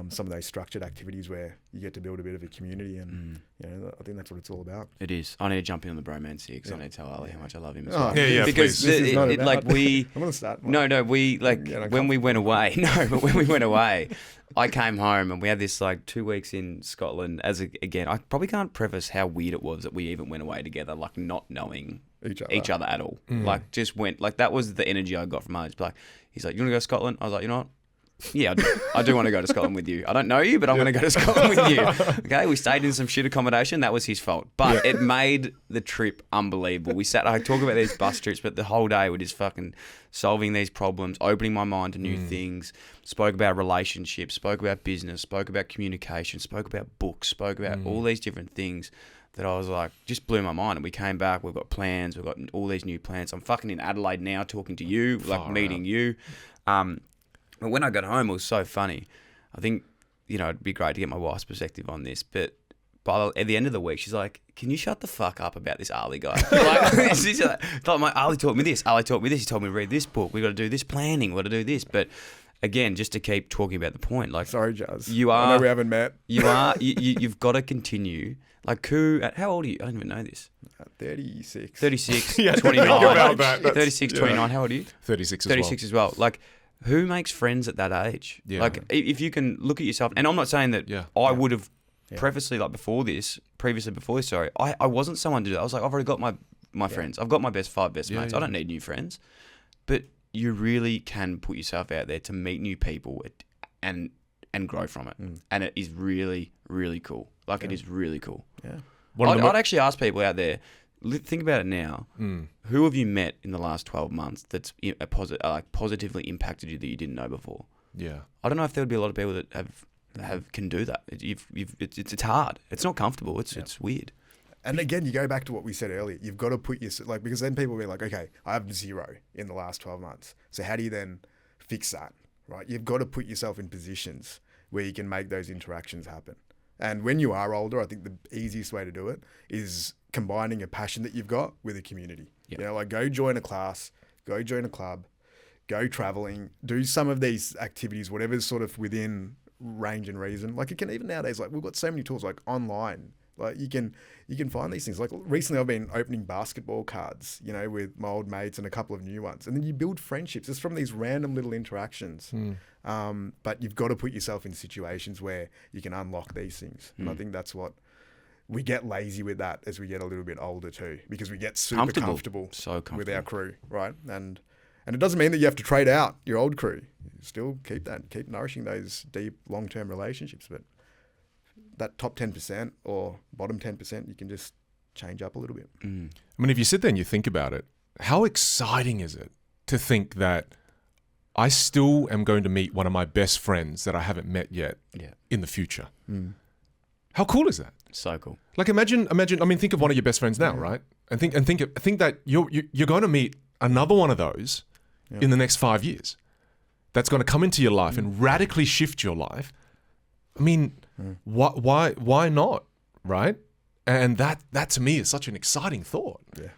some of those structured activities where you get to build a bit of a community, and I think that's what it's all about. It is. I need to jump in on the bromance here because I need to tell Ali how much I love him as Oh, well. Yeah, because please. I'm we gonna start. we when we went away. No, but when we went away, I came home and we had this 2 weeks in Scotland. Again, I probably can't preface how weird it was that we even went away together, not knowing each other at all. Just went that was the energy I got from Alex. He's like, you want to go to Scotland? I was like, you know what? Yeah, I do want to go to Scotland with you. I don't know you, but I'm going to go to Scotland with you. Okay, we stayed in some shit accommodation. That was his fault. But it made the trip unbelievable. I talk about these bus trips, but the whole day we're just fucking solving these problems, opening my mind to new things, spoke about relationships, spoke about business, spoke about communication, spoke about books, spoke about all these different things that I was like, just blew my mind. And we came back, we've got plans, we've got all these new plans. I'm fucking in Adelaide now talking to you, meeting you. But when I got home, it was so funny. I think, it'd be great to get my wife's perspective on this. But at the end of the week, she's like, can you shut the fuck up about this Ali guy? Ali taught me this. Ali taught me this. He told me to read this book. We got to do this planning. We got to do this. But again, just to keep talking about the point. Sorry, Jazz. I know we haven't met. You've got to continue. How old are you? I don't even know this. 36. 36, Yeah, 29. think about that. 36, 29. How old are you? 36 as well. Who makes friends at that age? Yeah. If you can look at yourself, and I'm not saying that I would have previously before this, sorry, I wasn't someone to do that. I was like, I've already got my friends. I've got my five best mates. I don't need new friends. But you really can put yourself out there to meet new people and grow from it. And it is really, really cool. It is really cool. Yeah. I'd actually ask people out there, think about it now. Who have you met in the last 12 months that's positively impacted you that you didn't know before? Yeah. I don't know if there would be a lot of people that can do that. It's hard. It's not comfortable. It's weird. And again, you go back to what we said earlier. You've got to put your because then people will be like, okay, I have 0 in the last 12 months. So how do you then fix that? Right? You've got to put yourself in positions where you can make those interactions happen. And when you are older, I think the easiest way to do it is combining a passion that you've got with a community. Yep. Go join a class, go join a club, go traveling, do some of these activities, whatever's sort of within range and reason. It can even nowadays, we've got so many tools online. You can find these things. Recently I've been opening basketball cards, with my old mates and a couple of new ones. And then you build friendships just from these random little interactions. But you've got to put yourself in situations where you can unlock these things. And I think that's what we get lazy with that as we get a little bit older too, because we get super comfortable with our crew, right? And it doesn't mean that you have to trade out your old crew. You still keep nourishing those deep long-term relationships, but that top 10% or bottom 10%, you can just change up a little bit. I mean, if you sit there and you think about it, how exciting is it to think that I still am going to meet one of my best friends that I haven't met yet in the future? How cool is that? So cool. Imagine. I mean, think of one of your best friends now, right? And think that you're going to meet another one of those in the next 5 years. That's going to come into your life and radically shift your life. I mean, why not, right? And that to me is such an exciting thought. Yeah.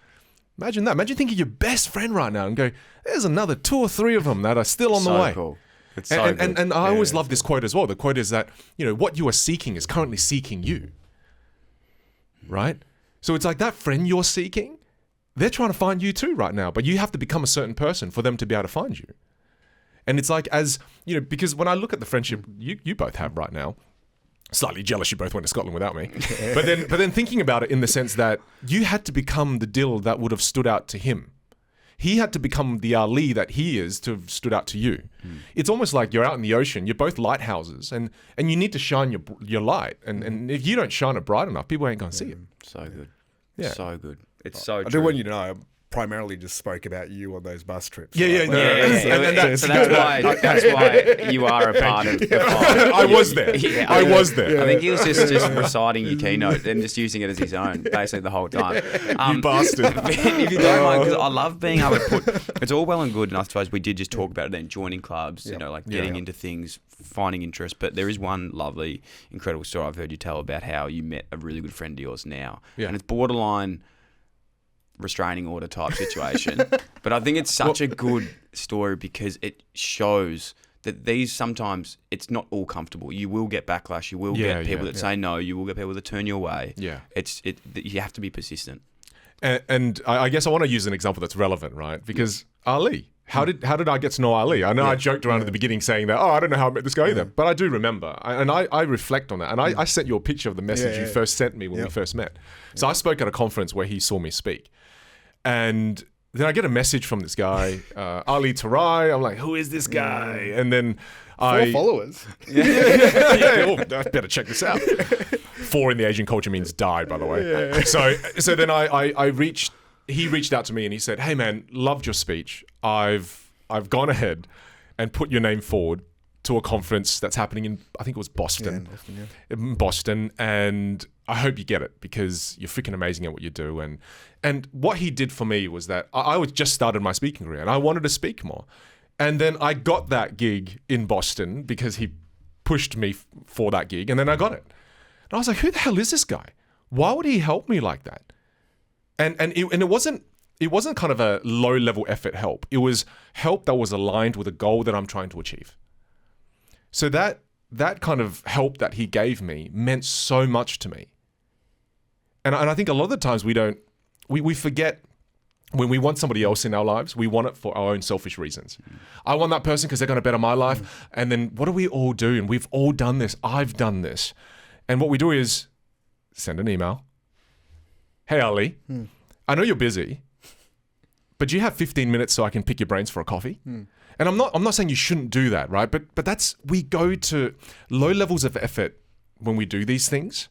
Imagine that. Imagine thinking of your best friend right now and go, there's another 2 or 3 of them that are still on the way. Cool. It's so good. And I always love this quote as well. The quote is that, what you are seeking is currently seeking you, right? So it's that friend you're seeking, they're trying to find you too right now, but you have to become a certain person for them to be able to find you. And it's because when I look at the friendship you both have right now, slightly jealous you both went to Scotland without me. but then thinking about it in the sense that you had to become the Dill that would have stood out to him. He had to become the Ali that he is to have stood out to you. It's almost like you're out in the ocean, you're both lighthouses, and you need to shine your light. And if you don't shine it bright enough, people ain't going to see it. So good. Yeah. So good. It's so true. I do want you to know, I primarily just spoke about you on those bus trips. Yeah. So that's why you are a part of the file. I was there. I was there. I think he was just reciting your keynote and just using it as his own, basically the whole time. You bastard. If you don't mind, because I love being able to put... It's all well and good, and I suppose we did just talk about it then, joining clubs, getting into things, finding interest. But there is one lovely, incredible story I've heard you tell about how you met a really good friend of yours now. Yeah. And it's borderline restraining order type situation. But I think it's such a good story because it shows that these sometimes it's not all comfortable. You will get backlash. You will get people that say no. You will get people that turn your way. Yeah. You have to be persistent. And I guess I want to use an example that's relevant, right? Because Ali, how did I get to know Ali? I know I joked around at the beginning saying that, I don't know how I met this guy either, but I do remember. I reflect on that. And I sent you a picture of the message you first sent me when we first met. So I spoke at a conference where he saw me speak. And then I get a message from this guy, Ali Terai. I'm like, who is this guy? And then 4 followers. Oh, I better check this out. 4 in the Asian culture means died, by the way. So then he reached out to me and he said, hey man, loved your speech. I've gone ahead and put your name forward to a conference that's happening in, I think it was Boston. In Boston. And I hope you get it because you're freaking amazing at what you do. And what he did for me was that I was just started my speaking career and I wanted to speak more. And then I got that gig in Boston because he pushed me for that gig, and then I got it. And I was like, who the hell is this guy? Why would he help me like that? And it wasn't kind of a low level effort help. It was help that was aligned with a goal that I'm trying to achieve. So that kind of help that he gave me meant so much to me. And I think a lot of the times we forget. When we want somebody else in our lives, we want it for our own selfish reasons. I want that person because they're going to better my life. And then what do we all do? And we've all done this. I've done this. And what we do is send an email. Hey, Ali, I know you're busy, but do you have 15 minutes so I can pick your brains for a coffee? And I'm not saying you shouldn't do that, right? But we go to low levels of effort when we do these things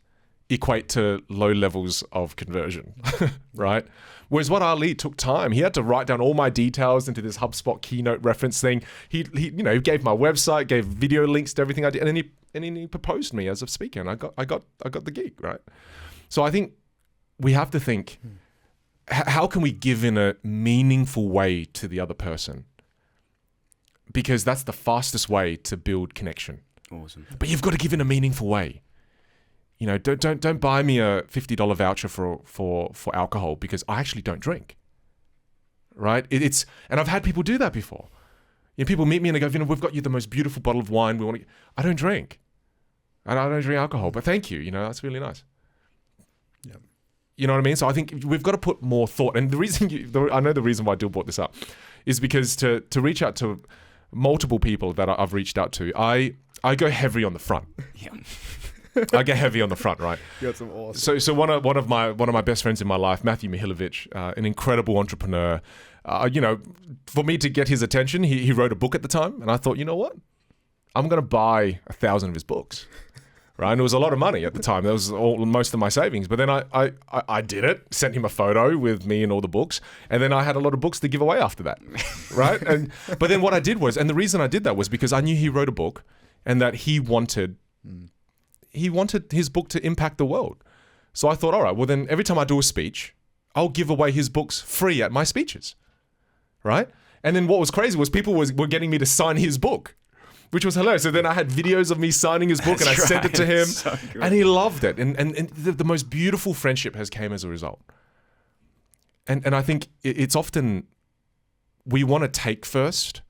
equate to low levels of conversion, right? Whereas what Ali took time, he had to write down all my details into this HubSpot keynote reference thing. He gave my website, gave video links to everything I did, and then he proposed me as a speaker, and I got the gig, right? So I think we have to think, how can we give in a meaningful way to the other person? Because that's the fastest way to build connection. Awesome. But you've got to give in a meaningful way. You know, don't buy me a $50 voucher for alcohol because I actually don't drink. Right? And I've had people do that before. You know, people meet me and they go, we've got you the most beautiful bottle of wine. I don't drink. I don't drink alcohol, but thank you. You know, that's really nice. Yeah. You know what I mean? So I think we've got to put more thought. And I know the reason why Dill brought this up is because to reach out to multiple people that I've reached out to, I go heavy on the front. Yeah. I get heavy on the front, right? You got some awesome. So one of my best friends in my life, Matthew Mihilovich, an incredible entrepreneur. For me to get his attention, he wrote a book at the time, and I thought, you know what? I'm going to buy 1,000 of his books, right? And it was a lot of money at the time. That was most of my savings. But then I did it, sent him a photo with me and all the books, and then I had a lot of books to give away after that, right? But then what I did was, and the reason I did that was because I knew he wrote a book, and that he wanted his book to impact the world. So I thought, all right, well then every time I do a speech, I'll give away his books free at my speeches, right? And then what was crazy was people were getting me to sign his book, which was hilarious. So then I had videos of me signing his book. That's and I sent it to him, so and he loved it. And the most beautiful friendship has came as a result. And I think it's often we want to take first,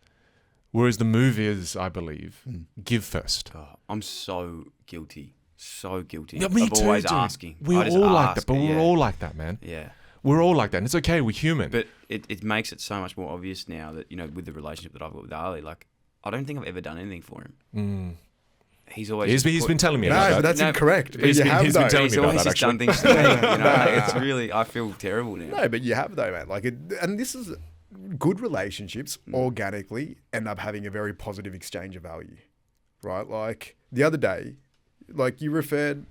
whereas the move is, I believe, give first. Oh, I'm so guilty. So guilty. Yeah, me of too, always dude. asking. We're all like that, but we're all like that, man. Yeah. We're all like that, and it's okay. We're human. But it makes it so much more obvious now that, you know, with the relationship that I've got with Ali, like, I don't think I've ever done anything for him. He's always he's been telling me about that. But that's incorrect. But He's you have been though. telling He's me about always that, just done actually. things to me. You know, it's really, I feel terrible now. No, but you have though, man. Like, and this is good relationships organically end up having a very positive exchange of value, right? Like the other day, like you referred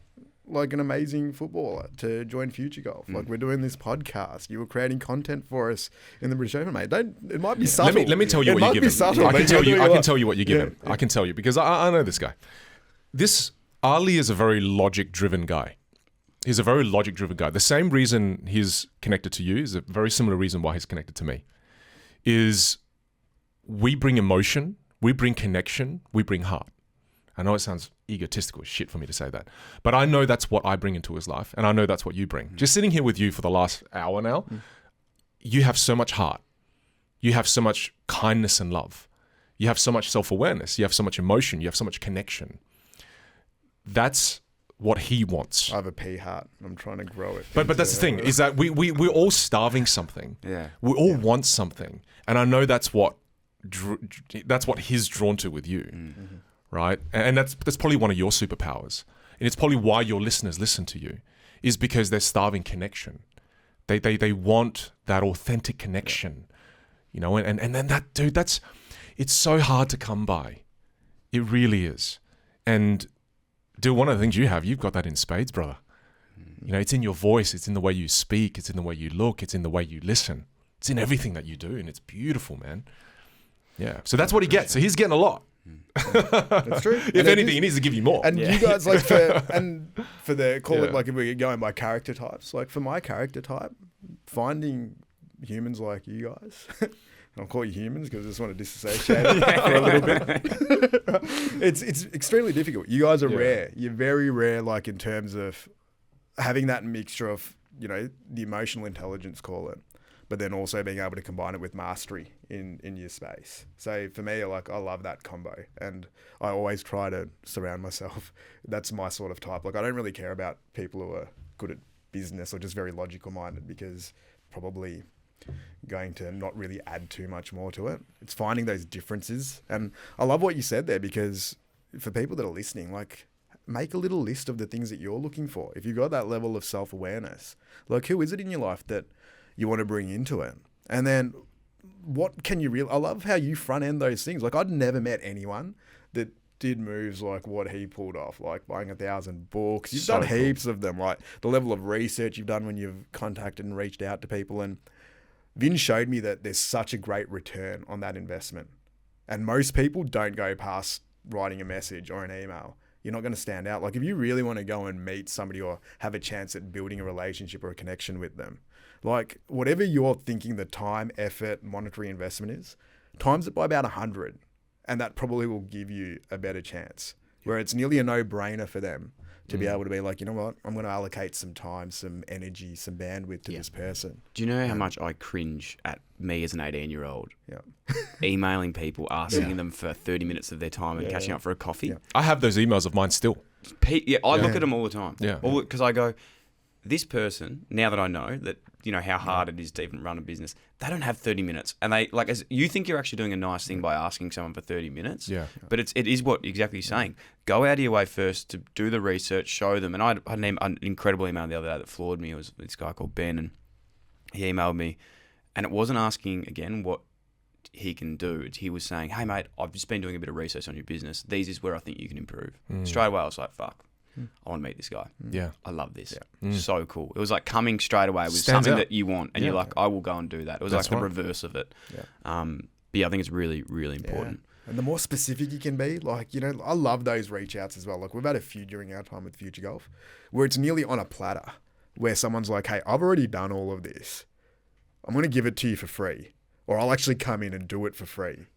like an amazing footballer to join Future Golf. Like we're doing this podcast. You were creating content for us in the British Open, mate. It might be subtle. Let me tell you what you're giving. Subtle, I can tell you what you're giving. Yeah. I can tell you because I know this guy. This Ali is a very logic-driven guy. He's a very logic-driven guy. The same reason he's connected to you is a very similar reason why he's connected to me. Is we bring emotion, we bring connection, we bring heart. I know it sounds egotistical as shit for me to say that, but I know that's what I bring into his life, and I know that's what you bring. Just sitting here with you for the last hour now, you have so much heart. You have so much kindness and love. You have so much self-awareness. You have so much emotion. You have so much connection. That's what he wants. I have a pea heart. I'm trying to grow it. But that's the thing, is that we're all starving something. Yeah. We all want something. And I know that's what he's drawn to with you, right? And that's probably one of your superpowers. And it's probably why your listeners listen to you, is because they're starving connection. They want that authentic connection, you know? And then that, dude, it's so hard to come by. It really is. And dude, one of the things you've got that in spades, brother. You know, it's in your voice, it's in the way you speak, it's in the way you look, it's in the way you listen. It's in everything that you do, and it's beautiful, man. Yeah. So that's what he gets. So he's getting a lot. That's true. If anything, he needs to give you more. And you guys, like, for the call it, like, if we're going by character types, like for my character type, finding humans like you guys, I'll call you humans because I just want to disassociate it for a little bit. It's extremely difficult. You guys are rare. You're very rare, like, in terms of having that mixture of, you know, the emotional intelligence, call it, but then also being able to combine it with mastery in your space. So for me, like, I love that combo, and I always try to surround myself. That's my sort of type. Like, I don't really care about people who are good at business or just very logical minded, because probably going to not really add too much more to it. It's finding those differences. And I love what you said there, because for people that are listening, like, make a little list of the things that you're looking for. If you've got that level of self-awareness, like, who is it in your life that you want to bring into it? And then what can you I love how you front end those things. Like, I'd never met anyone that did moves like what he pulled off, like buying 1,000 books. You've done heaps of them, like the level of research you've done when you've contacted and reached out to people. And Vin showed me that there's such a great return on that investment. And most people don't go past writing a message or an email. You're not going to stand out. Like, if you really want to go and meet somebody or have a chance at building a relationship or a connection with them, like, whatever you're thinking the time, effort, monetary investment is, times it by about 100. And that probably will give you a better chance. Where it's nearly a no-brainer for them to be able to be like, you know what, I'm going to allocate some time, some energy, some bandwidth to this person. Do you know how much I cringe at me as an 18-year-old? Yeah. Emailing people, asking them for 30 minutes of their time and catching up for a coffee. Yeah. I have those emails of mine still. I look at them all the time. Yeah. Because I go, this person, now that I know that, you know, how hard it is to even run a business, they don't have 30 minutes. And they, like, as you think you're actually doing a nice thing by asking someone for 30 minutes. Yeah. But it is what exactly you're saying. Go out of your way first to do the research, show them. And I had an incredible email the other day that floored me. It was this guy called Ben, and he emailed me, and it wasn't asking, again, what he can do. He was saying, hey, mate, I've just been doing a bit of research on your business. These is where I think you can improve. Straight away, I was like, fuck. I want to meet this guy. Yeah. I love this. So cool. It was like coming straight away with Stands something out. that you want, and you're like, I will go and do that. It was That's like the right. reverse of it. Yeah. But yeah, I think it's really, really important. And the more specific you can be, like, you know, I love those reach outs as well. Like, we've had a few during our time with Future Golf where it's nearly on a platter, where someone's like, hey, I've already done all of this. I'm going to give it to you for free, or I'll actually come in and do it for free.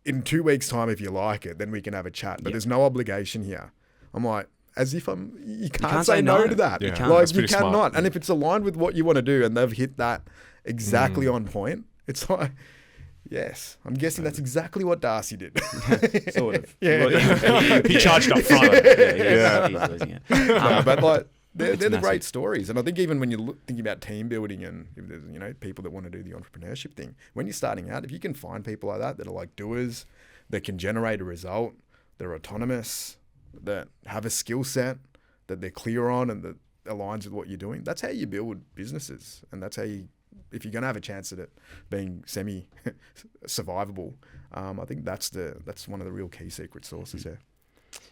In 2 weeks' time, if you like it, then we can have a chat. But there's no obligation here. I'm like, as if you can't say no to that. Yeah. Like, you Smart. cannot. And if it's aligned with what you want to do and they've hit that exactly on point, it's like, yes, I'm guessing that's exactly what Darcy did. Sort of. Yeah. He charged up front. He's losing it. But like, they're the massive. great stories. And I think even when you're thinking about team building, and if there's, you know, people that want to do the entrepreneurship thing, when you're starting out, if you can find people like that are like doers, that can generate a result, they're autonomous, that have a skill set that they're clear on and that aligns with what you're doing, that's how you build businesses. And that's how you, if you're going to have a chance at it being semi-survivable, I think that's one of the real key secret sources there.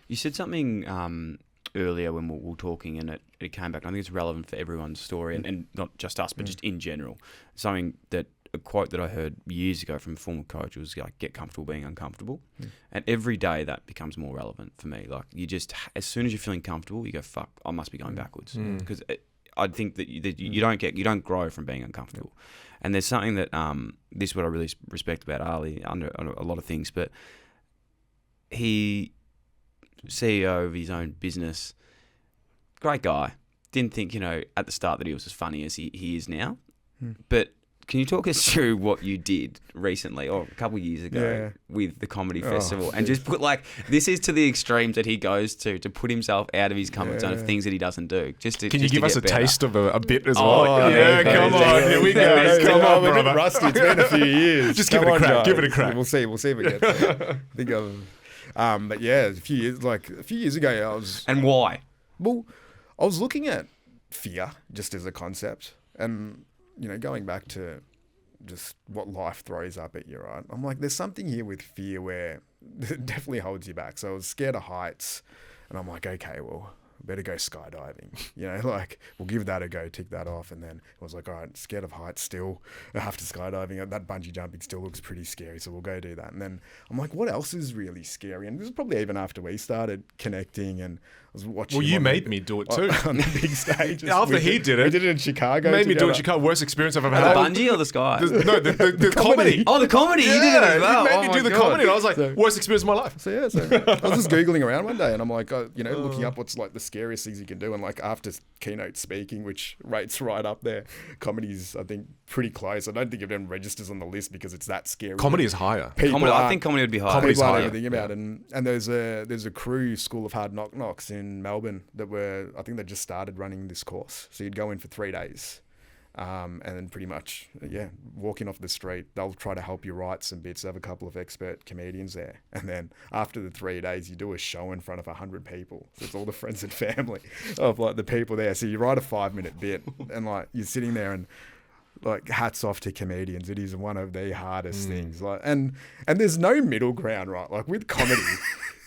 You said something earlier when we were talking, and it came back. I think it's relevant for everyone's story, and not just us, but just in general. Something that a quote that I heard years ago from a former coach was like, get comfortable being uncomfortable. And every day that becomes more relevant for me. Like, you just, as soon as you're feeling comfortable, you go, fuck, I must be going backwards. Because I think that you don't grow from being uncomfortable. And there's something that, this is what I really respect about Ali under a lot of things, but he, CEO of his own business, great guy. Didn't think, you know, at the start that he was as funny as he is now. But Can you talk us through what you did recently or a couple of years ago with the comedy festival and just put this is to the extremes that he goes to put himself out of his comfort zone of things that he doesn't do. Can you give us a taste of a bit as well? Oh, yeah, come on. Here we go. Come on, we're a brother. bit rusty. It's been a few years. Just give it a crack. Give it a crack. We'll see if it gets there. I think but yeah, a few years ago, I was... And why? Well, I was looking at fear just as a concept and... going back to just what life throws up at you, right? I'm like, there's something here with fear where it definitely holds you back. So I was scared of heights and I'm like, okay, well, better go skydiving. We'll give that a go, tick that off. And then I was like, all right, scared of heights still. After skydiving, that bungee jumping still looks pretty scary. So we'll go do that. And then I'm like, what else is really scary? And this is probably even after we started connecting and I was watching. Well, you made me do it too. On the big stage. After he did it. We did it in Chicago. Made me do it in Chicago. Worst experience I've ever had. The bungee or the sky? The comedy. Oh, the comedy. You did it as well. You made me do the comedy. And I was like, worst experience of my life. So I was just Googling around one day and I'm like, looking up what's the scariest things you can do. And after keynote speaking, which rates right up there, comedy's, I think, pretty close. I don't think it even registers on the list because it's that scary. Comedy is higher. I think comedy would be higher. People aren't everything about it. And there's a crew, School of Hard Knocks in Melbourne that I think they just started running this course. So you'd go in for 3 days and then pretty much, walking off the street, they'll try to help you write some bits. They have a couple of expert comedians there. And then after the 3 days, you do a show in front of 100 people. So it's all the friends and family of the people there. So you write a 5-minute bit and you're sitting there and hats off to comedians. It is one of the hardest things. And there's no middle ground, right? With comedy,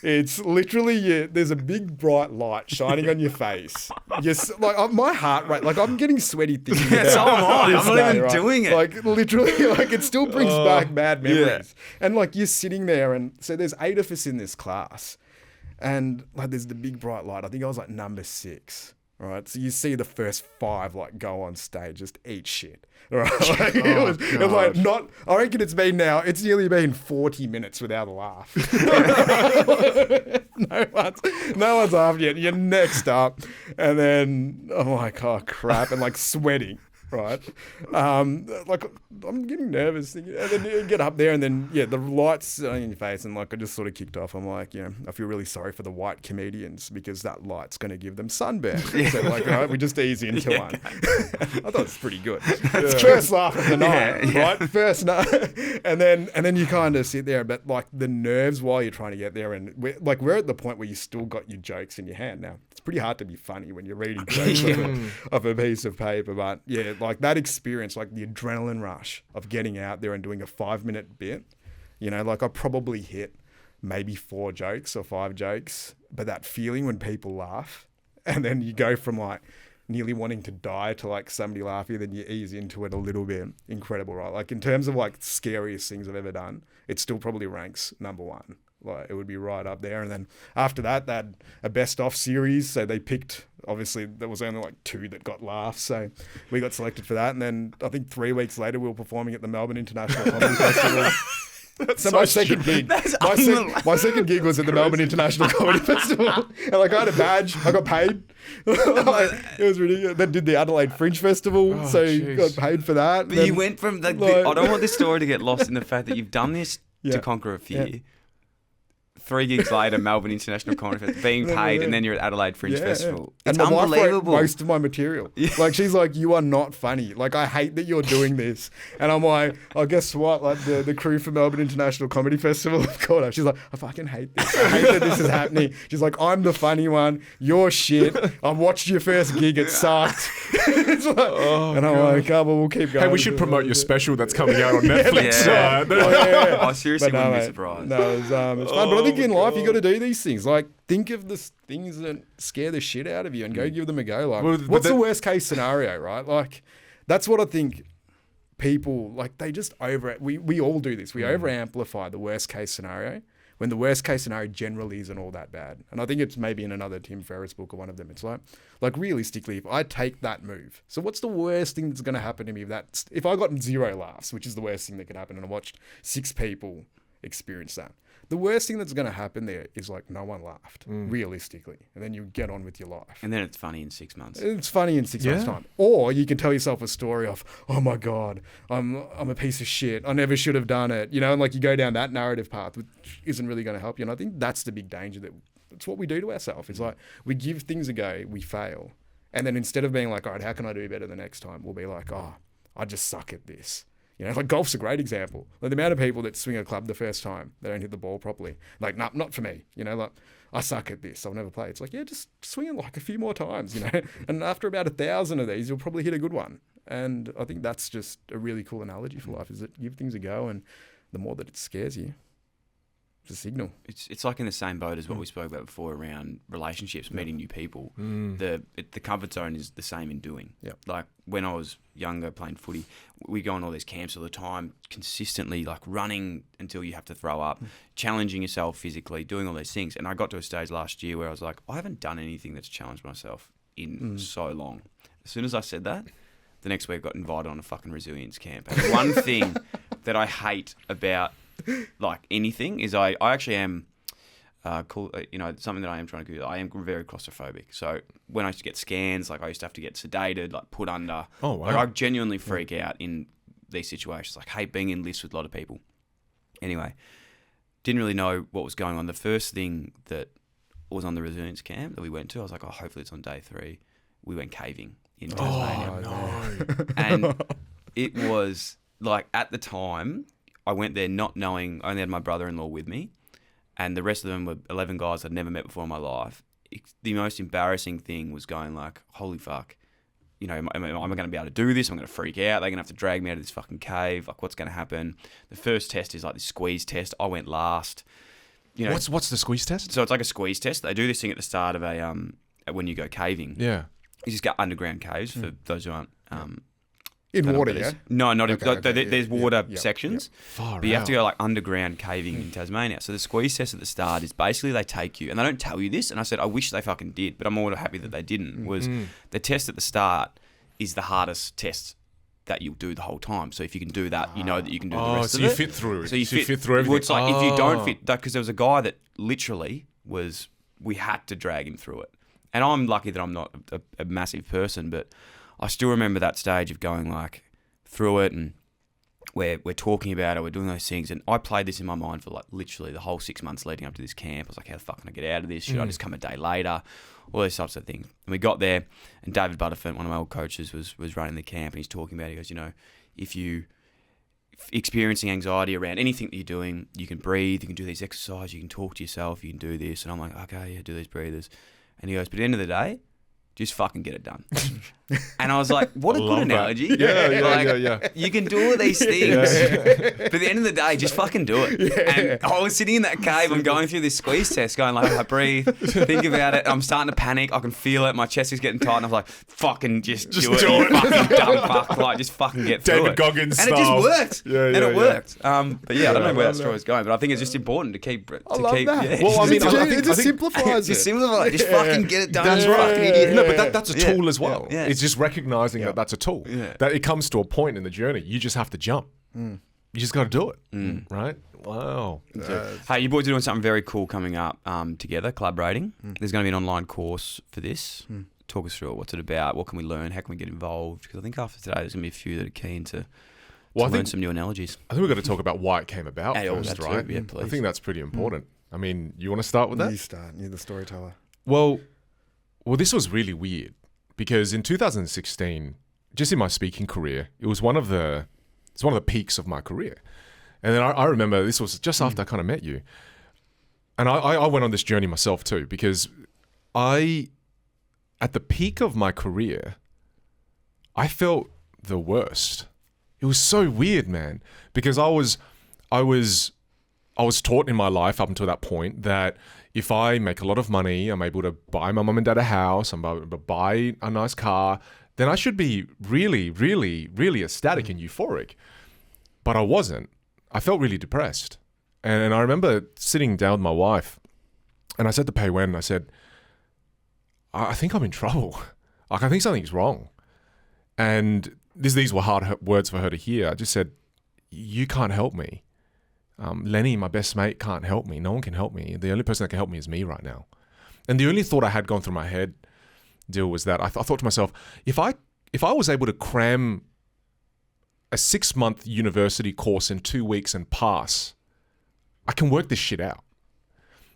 it's literally there's a big bright light shining on your face. Yes, my heart rate, I'm getting sweaty thinking about. So am I. I'm not even doing it. Literally, it still brings back bad memories. Yeah. And you're sitting there, and so there's 8 of us in this class, and there's the big bright light. I think I was number 6. Right, so you see the first 5 go on stage, just eat shit. Right, it was not. I reckon it's nearly been 40 minutes without a laugh. no one's after you. You're next up, and then I'm like, oh crap, and sweating. Right, I'm getting nervous, and then you get up there, and then the lights on your face, and I just sort of kicked off. I'm like, I feel really sorry for the white comedians because that light's going to give them sunburn. So all right, we just ease into one. I thought it was pretty good. First laugh of the night, right? First night, and then you kind of sit there, but the nerves while you're trying to get there, and we're at the point where you still got your jokes in your hand now. It's pretty hard to be funny when you're reading jokes off a piece of paper, but that experience, the adrenaline rush of getting out there and doing a 5-minute bit, I probably hit maybe 4 jokes or 5 jokes, but that feeling when people laugh and then you go from nearly wanting to die to somebody laughing, then you ease into it a little bit. Incredible, right? In terms of scariest things I've ever done, it still probably ranks number 1. It would be right up there. And then after that, they had a best of series. So they picked, obviously there was only 2 that got laughs. So we got selected for that. And then I think 3 weeks later, we were performing at the Melbourne International Comedy Festival. So my second gig, my second gig was at the Melbourne International Comedy Festival. And I had a badge. I got paid. It was ridiculous. Then did the Adelaide Fringe Festival. Got paid for that. But you went from I don't want this story to get lost in the fact that you've done this to conquer a fear. Yeah. 3 gigs later, Melbourne International Comedy Festival, being paid, and then you're at Adelaide Fringe Festival. It's and unbelievable. Most of my material. Yeah. She's like, you are not funny. I hate that you're doing this. And I'm like, oh, guess what? The crew for Melbourne International Comedy Festival have called her. She's like, I fucking hate this. I hate that this is happening. She's like, I'm the funny one. You're shit. I watched your first gig. It sucked. And I'm like, oh, well, we'll keep going. Hey, we should promote your special that's coming out on Netflix. I seriously wouldn't be surprised. No, it's fun. But I think in life, you got to do these things. Think of the things that scare the shit out of you and go give them a go. What's the worst case scenario, right? That's what I think people, they just we all do this. We over amplify the worst case scenario when the worst case scenario generally isn't all that bad. And I think it's maybe in another Tim Ferriss book or one of them. It's realistically, if I take that move, so what's the worst thing that's going to happen to me if I got 0 laughs, which is the worst thing that could happen, and I watched 6 people experience that. The worst thing that's going to happen there is like no one laughed, realistically. And then you get on with your life. And then it's funny in 6 months. It's funny in 6 months' time. Or you can tell yourself a story of, oh my God, I'm a piece of shit. I never should have done it. You know, and like you go down that narrative path, which isn't really going to help you. And I think that's the big danger, that it's what we do to ourselves. It's like we give things a go, we fail. And then instead of being like, all right, how can I do better the next time? We'll be like, oh, I just suck at this. You know, like golf's a great example. Like the amount of people that swing a club the first time, they don't hit the ball properly. Like, nah, not for me. You know, like, I suck at this. I'll never play. It's like, yeah, just swing it like a few more times, you know. And after about 1,000 of these, you'll probably hit a good one. And I think that's just a really cool analogy for life, is that give things a go, and the more that it scares you, it's a signal. It's like in the same boat as what we spoke about before around relationships, meeting new people. The comfort zone is the same in doing. Like when I was younger playing footy, we go on all these camps all the time, consistently like running until you have to throw up, challenging yourself physically, doing all these things. And I got to a stage last year where I was like, I haven't done anything that's challenged myself in so long. As soon as I said that, the next week I got invited on a fucking resilience camp. And one thing that I hate about like anything is I actually am cool, you know, something that I am trying to do. I am very claustrophobic. So when I used to get scans, like I used to have to get sedated, like put under. Oh, wow. Like I genuinely freak out in these situations. Like hate being in lifts with a lot of people. Anyway, didn't really know what was going on. The first thing that was on the resilience camp that we went to, I was like, oh, hopefully it's on day 3. We went caving in Tasmania. Oh, no. And it was like, at the time, I went there not knowing, I only had my brother-in-law with me, and the rest of them were 11 guys I'd never met before in my life. The most embarrassing thing was going like, holy fuck, you know, am I going to be able to do this? I'm going to freak out. They're going to have to drag me out of this fucking cave. Like, what's going to happen? The first test is like this squeeze test. I went last. You know, what's the squeeze test? So it's like a squeeze test. They do this thing at the start of when you go caving. Yeah. You just go underground caves for those who aren't... In water, yeah? No, not in... Okay, there's water sections, Far but you have out. to go like underground caving in Tasmania. So the squeeze test at the start is basically they take you, and they don't tell you this, and I said, I wish they fucking did, but I'm more happy that they didn't, was the test at the start is the hardest test that you'll do the whole time. So if you can do that, you know that you can do the rest so of you it. fit through it. So you fit through everything. Well, it's like if you don't fit... Because there was a guy that literally was... We had to drag him through it. And I'm lucky that I'm not a massive person, but I still remember that stage of going like through it, and we're talking about it, we're doing those things, and I played this in my mind for like literally the whole 6 months leading up to this camp. I was like, how the fuck can I get out of this? Should I just come a day later? All those types of things. And we got there, and David Butterfint, one of my old coaches, was running the camp, and he's talking about it. He goes, you know, if you experiencing anxiety around anything that you're doing, you can breathe, you can do these exercises, you can talk to yourself, you can do this. And I'm like, okay, yeah, do these breathers. And he goes, but at the end of the day, just fucking get it done. And I was like, what a good analogy. Yeah. You can do all these things, but at the end of the day, just fucking do it. And I was sitting in that cave, I'm going through this squeeze test, going like, I breathe, think about it, I'm starting to panic, I can feel it, my chest is getting tight, and I was like, fucking just do it. You fucking dumb fuck, like, just fucking get through David Goggins and style. it just worked. It worked. But yeah, I don't know where that story is going, but I think it's just important to keep... I love that. Yeah, Well, I mean, it just simplifies it. Just simplify it. Just fucking get it done. That's you right. fucking idiot. No, but that's a tool as well. Yeah. It's just recognizing that that's a tool. Yeah. That it comes to a point in the journey, you just have to jump. You just got to do it, right? Wow. Hey, you boys are doing something very cool coming up together, collaborating. There's going to be an online course for this. Talk us through it. What's it about? What can we learn? How can we get involved? Because I think after today, there's going to be a few that are keen to learn some new analogies. I think we've got to talk about why it came about Hey, first, that too. right? Yeah, please. I think that's pretty important. I mean, you want to start with that? You start. You're the storyteller. Well, this was really weird because in 2016, just in my speaking career, it was one of the peaks of my career. And then I remember this was just after I kind of met you. And I went on this journey myself too, because at the peak of my career, I felt the worst. It was so weird, man, because I was taught in my life up until that point that if I make a lot of money, I'm able to buy my mum and dad a house, I'm able to buy a nice car, then I should be really, really, really ecstatic and euphoric. But I wasn't. I felt really depressed. And I remember sitting down with my wife, and I said to Pei Wen, I said, I think I'm in trouble. Like, I think something's wrong. And these were hard words for her to hear. I just said, you can't help me. Lenny, my best mate, can't help me. No one can help me. The only person that can help me is me right now. And the only thought I had gone through my head, Dill, was that I thought to myself, if I was able to cram a 6-month university course in 2 weeks and pass, I can work this shit out.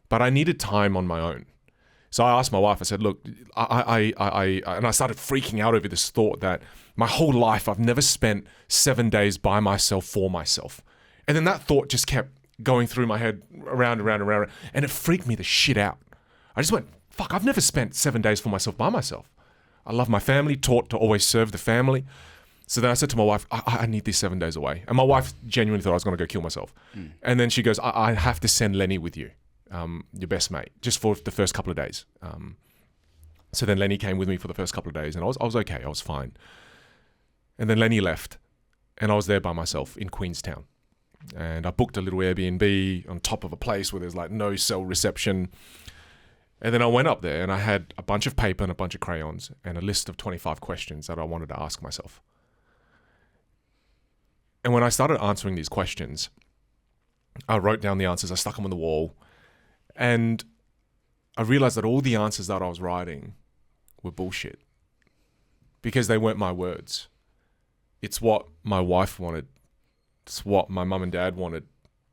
But I needed time on my own. So I asked my wife, I said, look, and I started freaking out over this thought that my whole life I've never spent 7 days by myself for myself. And then that thought just kept going through my head around, and it freaked me the shit out. I just went, fuck, I've never spent 7 days for myself by myself. I love my family, taught to always serve the family. So then I said to my wife, I need these 7 days away. And my wife genuinely thought I was going to go kill myself. And then she goes, I have to send Lenny with you, your best mate, just for the first couple of days. So then Lenny came with me for the first couple of days, and I was okay. I was fine. And then Lenny left, and I was there by myself in Queenstown. And I booked a little Airbnb on top of a place where there's like no cell reception. And then I went up there and I had a bunch of paper and a bunch of crayons and a list of 25 questions that I wanted to ask myself. And when I started answering these questions, I wrote down the answers, I stuck them on the wall, and I realized that all the answers that I was writing were bullshit because they weren't my words. It's what my wife wanted. It's what my mum and dad wanted.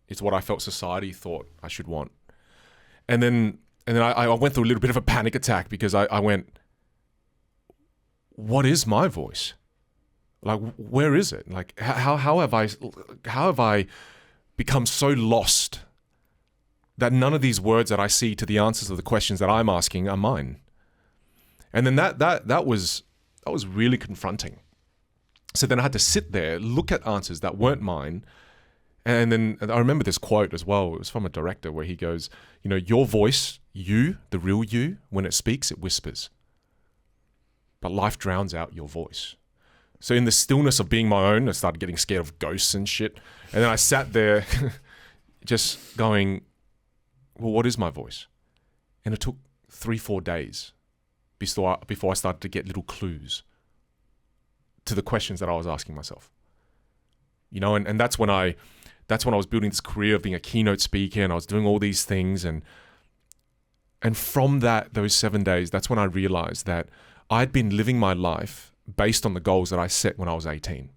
It's what I felt society thought I should want. And then I went through a little bit of a panic attack because I went, what is my voice? Like, where is it? Like, how have I become so lost that none of these words that I see to the answers of the questions that I'm asking are mine? And then that was really confronting. So then I had to sit there, look at answers that weren't mine. And then I remember this quote as well. It was from a director where he goes, you know, your voice, you, the real you, when it speaks, it whispers. But life drowns out your voice. So in the stillness of being my own, I started getting scared of ghosts and shit. And then I sat there just going, well, what is my voice? And it took 3-4 days before I started to get little clues to the questions that I was asking myself. You know, and that's when I was building this career of being a keynote speaker, and I was doing all these things. And from those 7 days, that's when I realized that I'd been living my life based on the goals that I set when I was 18.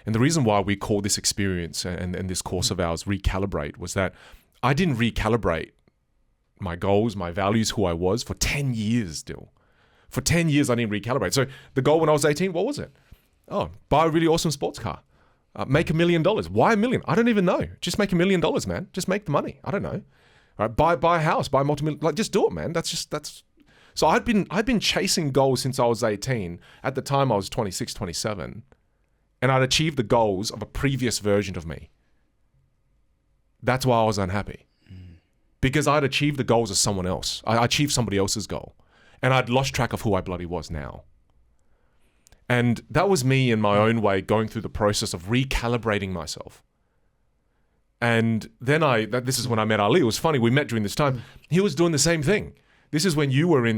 And the reason why we call this experience and this course of ours Recalibrate was that I didn't recalibrate my goals, my values, who I was for 10 years still. For 10 years, I didn't recalibrate. So the goal when I was 18, what was it? Oh, buy a really awesome sports car. Make $1 million. Why $1 million? I don't even know. Just make $1 million, man. Just make the money. I don't know. All right, buy a house, buy multi-million. Like, just do it, man. That's. So I'd been chasing goals since I was 18. At the time, I was 26, 27. And I'd achieved the goals of a previous version of me. That's why I was unhappy. Because I'd achieved the goals of someone else. I achieved somebody else's goal. And I'd lost track of who I bloody was now. And that was me in my own way going through the process of recalibrating myself. And then this is when I met Ali. It was funny, we met during this time. He was doing the same thing. This is when you were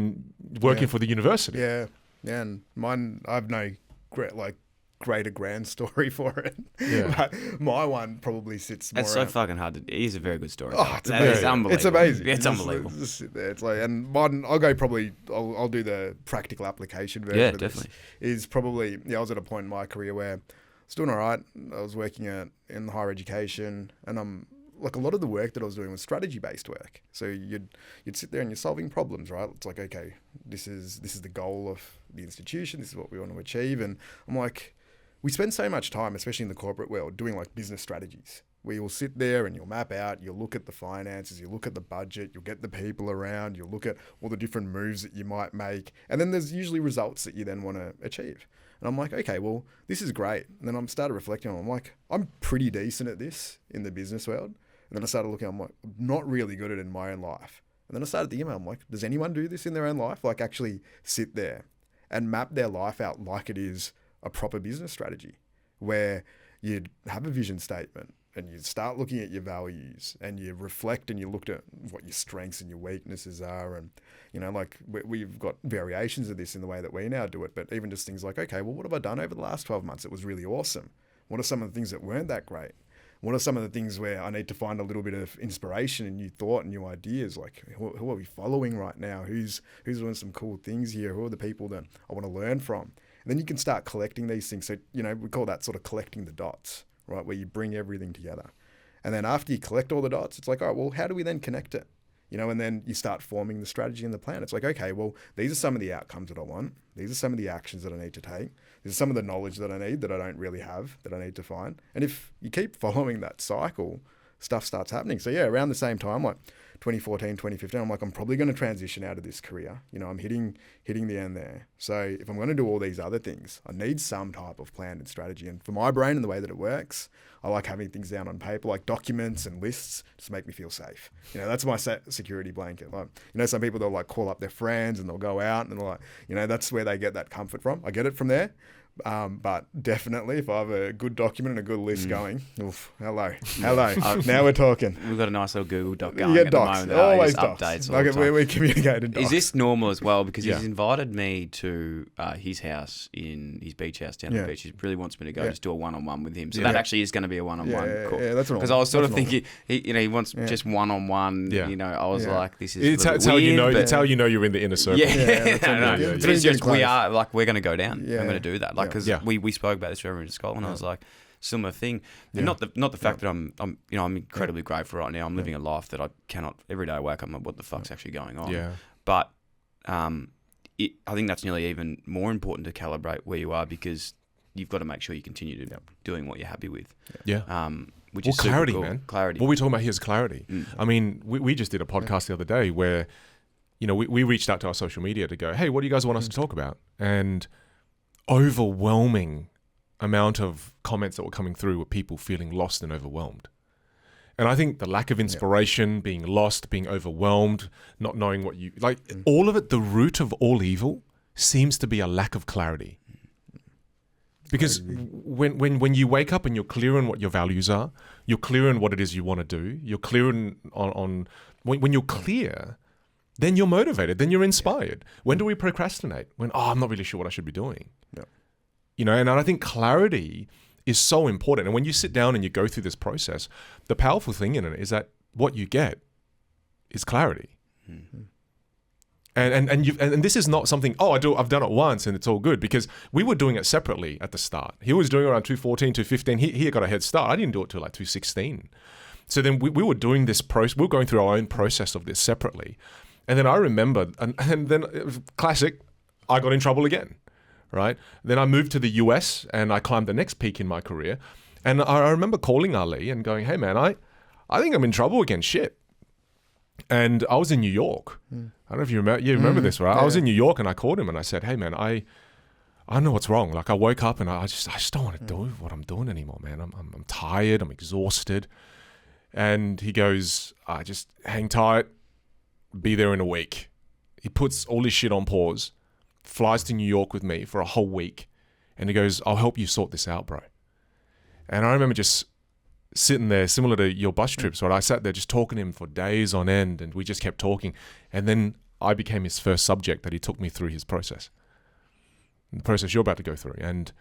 working for the university. Yeah, and mine, I have no greater grand story for it. Yeah. But my one probably sits more. It's so fucking hard. It is a very good story. Oh, it's unbelievable. It's amazing. It's unbelievable. Just sit there. It's like, and mine, I'll do the practical application version. Yeah, of this. definitely. Is probably, I was at a point in my career where I was doing all right. I was working in higher education, and I'm like, a lot of the work that I was doing was strategy-based work. So you'd sit there and you're solving problems, right? It's like, okay, this is the goal of the institution. This is what we want to achieve. And I'm like, we spend so much time, especially in the corporate world, doing like business strategies, where you'll sit there and you'll map out, you'll look at the finances, you'll look at the budget, you'll get the people around, you'll look at all the different moves that you might make. And then there's usually results that you then want to achieve. And I'm like, okay, well, this is great. And then I started reflecting on it. I'm like, I'm pretty decent at this in the business world. And then I started looking, I'm like, I'm not really good at it in my own life. And then I started thinking, I'm like, does anyone do this in their own life? Like, actually sit there and map their life out like it is a proper business strategy, where you'd have a vision statement and you start looking at your values and you reflect and you looked at what your strengths and your weaknesses are. And, like we've got variations of this in the way that we now do it, but even just things like, okay, well, what have I done over the last 12 months? It was really awesome. What are some of the things that weren't that great? what are some of the things where I need to find a little bit of inspiration and new thought and new ideas? Like, who are we following right now? Who's doing some cool things here? Who are the people that I want to learn from? And then you can start collecting these things. So, we call that sort of collecting the dots, right? Where you bring everything together. And then after you collect all the dots, it's like, all right, well, how do we then connect it? And then you start forming the strategy and the plan. It's like, okay, well, these are some of the outcomes that I want. These are some of the actions that I need to take. These are some of the knowledge that I need that I don't really have, that I need to find. And if you keep following that cycle, stuff starts happening. So yeah, around the same time, like 2014, 2015, I'm like, I'm probably going to transition out of this career. I'm hitting the end there. So if I'm going to do all these other things, I need some type of plan and strategy. And for my brain and the way that it works, I like having things down on paper, like documents and lists, just make me feel safe. That's my security blanket. Like, some people, they'll like call up their friends and they'll go out and like, that's where they get that comfort from. I get it from there. But definitely, if I have a good document and a good list going, hello. Now we're talking. We've got a nice little Google Doc going at docs. the moment. Always docs. Updates all the time. We communicate in docs. Is this normal as well? Because he's invited me to his house his beach house down at the beach. He really wants me to go just do a one-on-one with him. So that actually is going to be a one-on-one call. Yeah, that's right. Because I was sort of thinking, he wants just one-on-one. I was like, this is it's weird. It's how you know you're in the inner circle. It's just we're going to go down. Yeah. I'm going to do that. Like, because we spoke about this when we were in Scotland. I was like, similar thing. And not the fact that I'm incredibly grateful right now. I'm living a life that I cannot. Every day I wake up, I'm like, what the fuck's actually going on? Yeah. But I think that's nearly even more important to calibrate where you are, because you've got to make sure you continue to doing what you're happy with. Yeah. Which is clarity, super cool. man. Clarity. What we're talking about here is clarity. I mean, we just did a podcast the other day where, we reached out to our social media to go, hey, what do you guys want us to talk about? And overwhelming amount of comments that were coming through were people feeling lost and overwhelmed. And I think the lack of inspiration, being lost, being overwhelmed, not knowing what you like, all of it, the root of all evil seems to be a lack of clarity. Because when you wake up and you're clear on what your values are, you're clear on what it is you want to do, you're clear on when you're clear, then you're motivated, then you're inspired. When do we procrastinate? When, I'm not really sure what I should be doing. Yeah. And I think clarity is so important. And when you sit down and you go through this process, the powerful thing in it is that what you get is clarity. Mm-hmm. And this is not something, I've done it once and it's all good, because we were doing it separately at the start. He was doing it around 214, 215. He got a head start. I didn't do it till like 216. So then we were doing this process. We were going through our own process of this separately. And then I remember, and then it was classic, I got in trouble again, right? Then I moved to the US and I climbed the next peak in my career. And I remember calling Ali and going, hey man, I think I'm in trouble again, shit. And I was in New York. I don't know if you remember. You remember this, right? Yeah. I was in New York and I called him and I said, hey man, I know what's wrong. Like I woke up and I just don't want to do what I'm doing anymore, man. I'm tired, I'm exhausted. And he goes, just hang tight, be there in a week. He puts all his shit on pause, flies to New York with me for a whole week. And he goes, I'll help you sort this out, bro. And I remember just sitting there, similar to your bus trips, right? I sat there just talking to him for days on end and we just kept talking. And then I became his first subject that he took me through his process. The process you're about to go through. And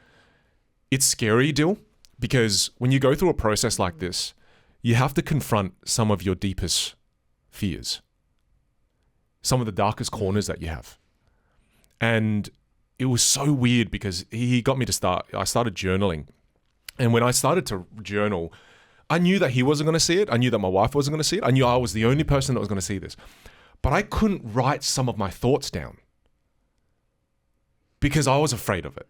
it's scary, Dill, because when you go through a process like this, you have to confront some of your deepest fears, some of the darkest corners that you have. And it was so weird because he got me to I started journaling. And when I started to journal, I knew that he wasn't going to see it. I knew that my wife wasn't going to see it. I knew I was the only person that was going to see this. But I couldn't write some of my thoughts down because I was afraid of it.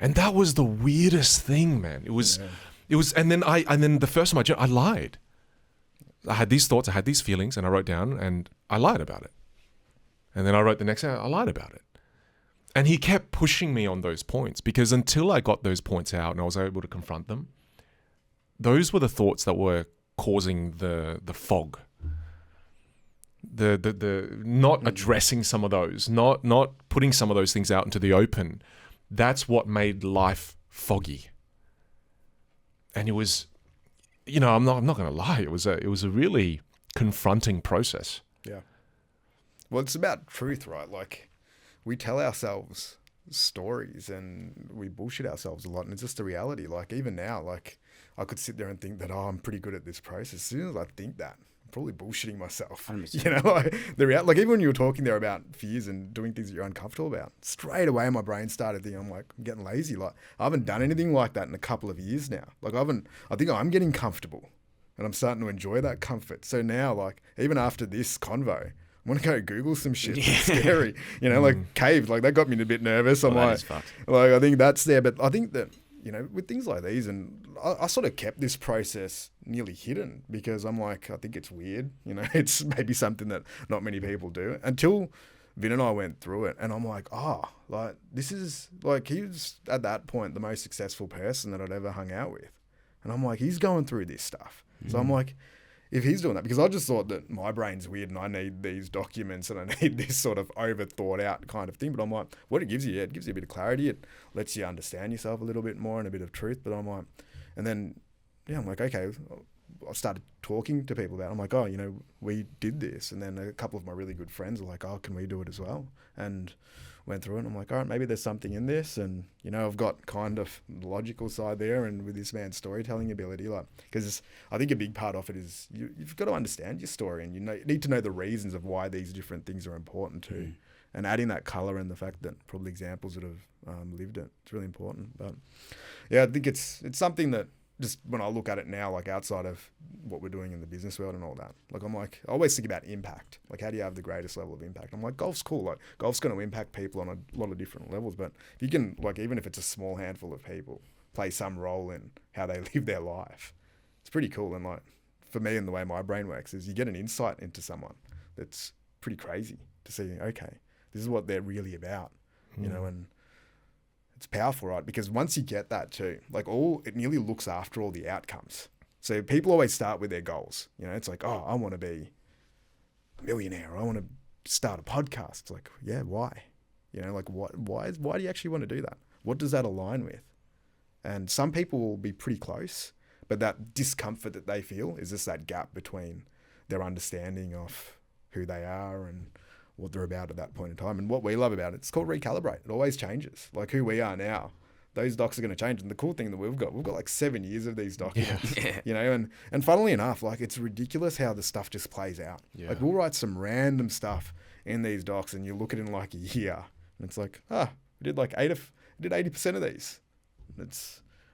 And that was the weirdest thing, man. It was, and then the first time I journaled, I lied. I had these thoughts, I had these feelings, and I wrote down, and I lied about it. And then I wrote the next day, I lied about it. And he kept pushing me on those points because until I got those points out and I was able to confront them, those were the thoughts that were causing the fog. The not addressing some of those, not putting some of those things out into the open. That's what made life foggy. And it was, I'm not going to lie. It was a really confronting process. Yeah. Well, it's about truth, right? Like we tell ourselves stories and we bullshit ourselves a lot, and it's just the reality. Like even now, like I could sit there and think that, I'm pretty good at this process. As soon as I think that, I'm probably bullshitting myself. 100%. You know, like even when you were talking there about fears and doing things that you're uncomfortable about, straight away my brain started thinking, I'm getting lazy. Like I haven't done anything like that in a couple of years now. Like I think I'm getting comfortable and I'm starting to enjoy that comfort. So now, like even after this convo, I want to go Google some shit. It's scary, you know, like caves, like that got me a bit nervous. I'm like I think that's there, but I think that, you know, with things like these, and I sort of kept this process nearly hidden because I'm like, I think it's weird, you know, it's maybe something that not many people do until Vin and I went through it, and I'm like, like this is like, he was at that point the most successful person that I'd ever hung out with, and I'm like, he's going through this stuff. So I'm like, if he's doing that, because I just thought that my brain's weird and I need these documents and I need this sort of over thought out kind of thing. But I'm like, what it gives you, it gives you a bit of clarity. It lets you understand yourself a little bit more and a bit of truth. But I'm like, and then, I'm like, okay, I started talking to people about it. I'm like, you know, we did this. And then a couple of my really good friends were like, can we do it as well? And went through it and I'm like, all right, maybe there's something in this. And, you know, I've got kind of the logical side there and with this man's storytelling ability, like, because I think a big part of it is you've got to understand your story and you need to know the reasons of why these different things are important too. And adding that colour and the fact that probably examples that have lived it, it's really important. But yeah, I think it's something that just when I look at it now, like outside of what we're doing in the business world and all that, like I'm like, I always think about impact. Like how do you have the greatest level of impact? I'm like, golf's cool. Like golf's going to impact people on a lot of different levels. But if you can, like, even if it's a small handful of people, play some role in how they live their life, it's pretty cool. And like for me and the way my brain works is you get an insight into someone that's pretty crazy to see, okay, this is what they're really about, you know, and it's powerful, right? Because once you get that too, like it nearly looks after all the outcomes. So people always start with their goals. You know, it's like, I want to be a millionaire. I want to start a podcast. It's like, yeah, why? You know, like why do you actually want to do that? What does that align with? And some people will be pretty close, but that discomfort that they feel is just that gap between their understanding of who they are and what they're about at that point in time. And what we love about it, it's called recalibrate. It always changes. Like who we are now, those docs are going to change. And the cool thing that we've got like 7 years of these documents, you know, and funnily enough, like it's ridiculous how the stuff just plays out. Yeah. Like we'll write some random stuff in these docs and you look at it in like a year and it's like, we did like 80% of these.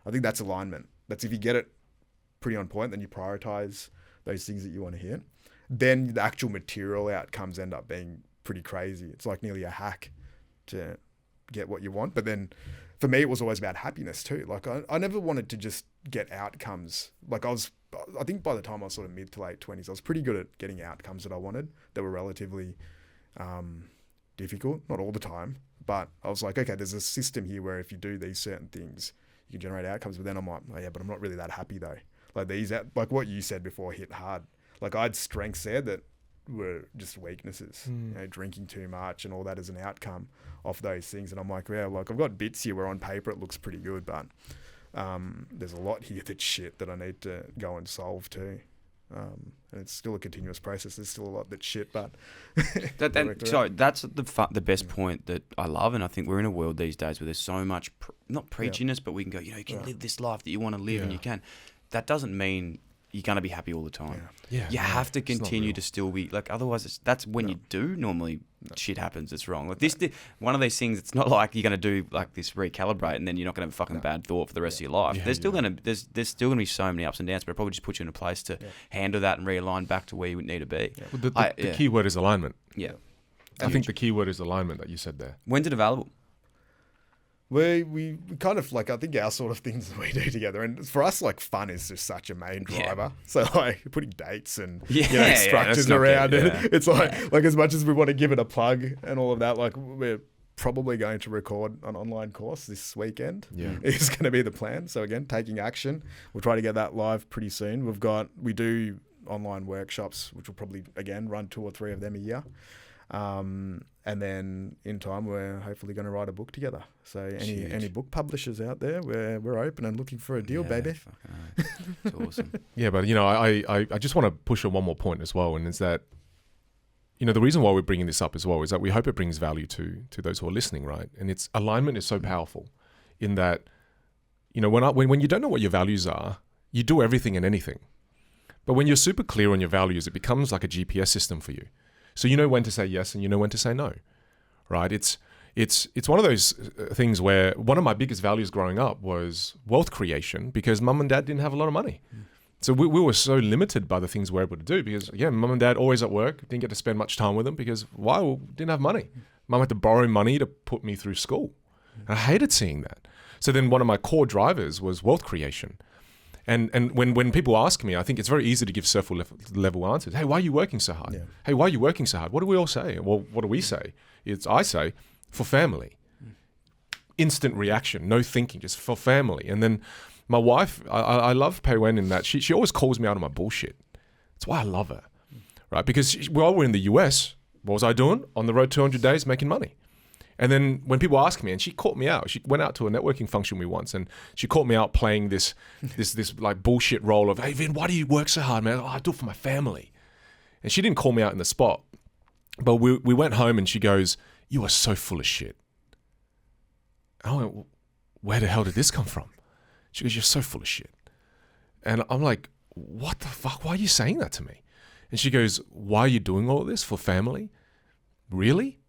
I think that's alignment. That's if you get it pretty on point, then you prioritize those things that you want to hit. Then the actual material outcomes end up being pretty crazy. It's like nearly a hack to get what you want. But then for me, it was always about happiness too. Like I never wanted to just get outcomes. Like I think by the time I was sort of mid to late 20s, I was pretty good at getting outcomes that I wanted that were relatively difficult. Not all the time, but I was like, okay, there's a system here where if you do these certain things, you can generate outcomes. But then I'm like, but I'm not really that happy though. Like like what you said before hit hard. Like I had strengths there that were just weaknesses, you know, drinking too much and all that as an outcome of those things. And I'm like, like I've got bits here where on paper it looks pretty good, but there's a lot here that's shit that I need to go and solve too. And it's still a continuous process. There's still a lot that's shit, but that's the best point that I love. And I think we're in a world these days where there's so much not preachiness, but we can go, you know, you can live this life that you want to live, and you can. That doesn't mean you're going to be happy all the time. You have to continue to still be, like, otherwise that's when you do normally shit happens. It's wrong. Like one of those things, it's not like you're going to do like this recalibrate and then you're not going to have a fucking bad thought for the rest of your life. There's still going to be so many ups and downs, but it probably just puts you in a place to handle that and realign back to where you need to be. Well, the key word is alignment. Yeah. I think the key word is alignment that you said there. When's it available? We kind of like, I think our sort of things that we do together, and for us, like fun is just such a main driver. So like putting dates and structures around it. It's like as much as we want to give it a plug and all of that, like we're probably going to record an online course this weekend. Is going to be the plan. So again, taking action. We'll try to get that live pretty soon. We do online workshops, which will probably again run 2 or 3 of them a year. And then in time, we're hopefully going to write a book together. So any book publishers out there, we're open and looking for a deal, baby. It's awesome. Yeah, but you know, I just want to push on one more point as well, and it's that the reason why we're bringing this up as well is that we hope it brings value to those who are listening, right? And it's alignment is so powerful in that, when you don't know what your values are, you do everything and anything. But when you're super clear on your values, it becomes like a GPS system for you. So you know when to say yes and you know when to say no, right? It's one of those things where one of my biggest values growing up was wealth creation because mum and dad didn't have a lot of money. So we were so limited by the things we were able to do because, mum and dad always at work, didn't get to spend much time with them because why? We didn't have money. Mum had to borrow money to put me through school. And I hated seeing that. So then one of my core drivers was wealth creation. And when people ask me, I think it's very easy to give surface level answers. Hey, why are you working so hard? Yeah. Hey, why are you working so hard? What do we all say? Well, what do we say? I say, for family. Instant reaction, no thinking, just for family. And then my wife, I love Pei Wen in that she always calls me out on my bullshit. That's why I love her, right? Because while we're in the US, what was I doing? On the road 200 days making money. And then when people ask me, and she caught me out, she went out to a networking function we once, and she caught me out playing this like bullshit role of, hey Vin, why do you work so hard, man? Oh, I do it for my family. And she didn't call me out in the spot, but we went home and she goes, you are so full of shit. And I went, where the hell did this come from? She goes, you're so full of shit. And I'm like, what the fuck? Why are you saying that to me? And she goes, why are you doing all this for family? Really?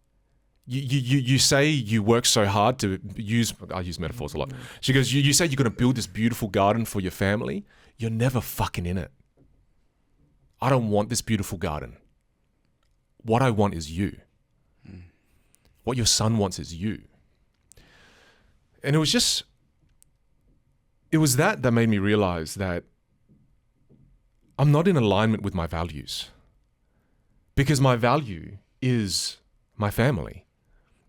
You say you work so hard to I use metaphors a lot. She goes, you say you're going to build this beautiful garden for your family. You're never fucking in it. I don't want this beautiful garden. What I want is you. What your son wants is you. And it was that made me realize that I'm not in alignment with my values because my value is my family.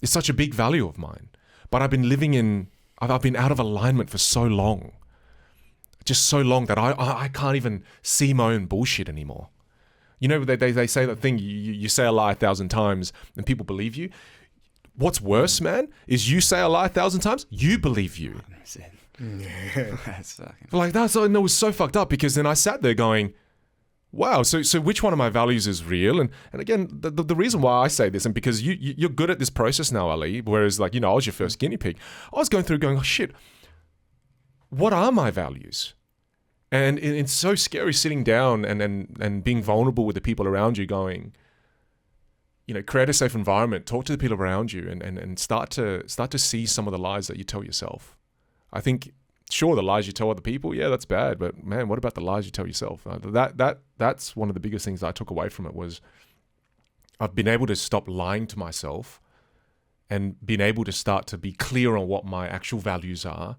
It's such a big value of mine, but I've been I've been out of alignment for so long, just so long that I can't even see my own bullshit anymore. They say that thing, you say a lie 1,000 times and people believe you. What's worse, man, is you say a lie 1,000 times, you believe you. That's fucking... Like that's, and it was so fucked up because then I sat there going, wow, so which one of my values is real? And again, the reason why I say this, and because you're good at this process now, Ali, whereas I was your first guinea pig. I was going through going, oh shit, what are my values? And it's so scary sitting down and being vulnerable with the people around you going, create a safe environment, talk to the people around you and start to see some of the lies that you tell yourself. I think, sure, the lies you tell other people, yeah, that's bad. But man, what about the lies you tell yourself? That's one of the biggest things that I took away from it was I've been able to stop lying to myself and been able to start to be clear on what my actual values are.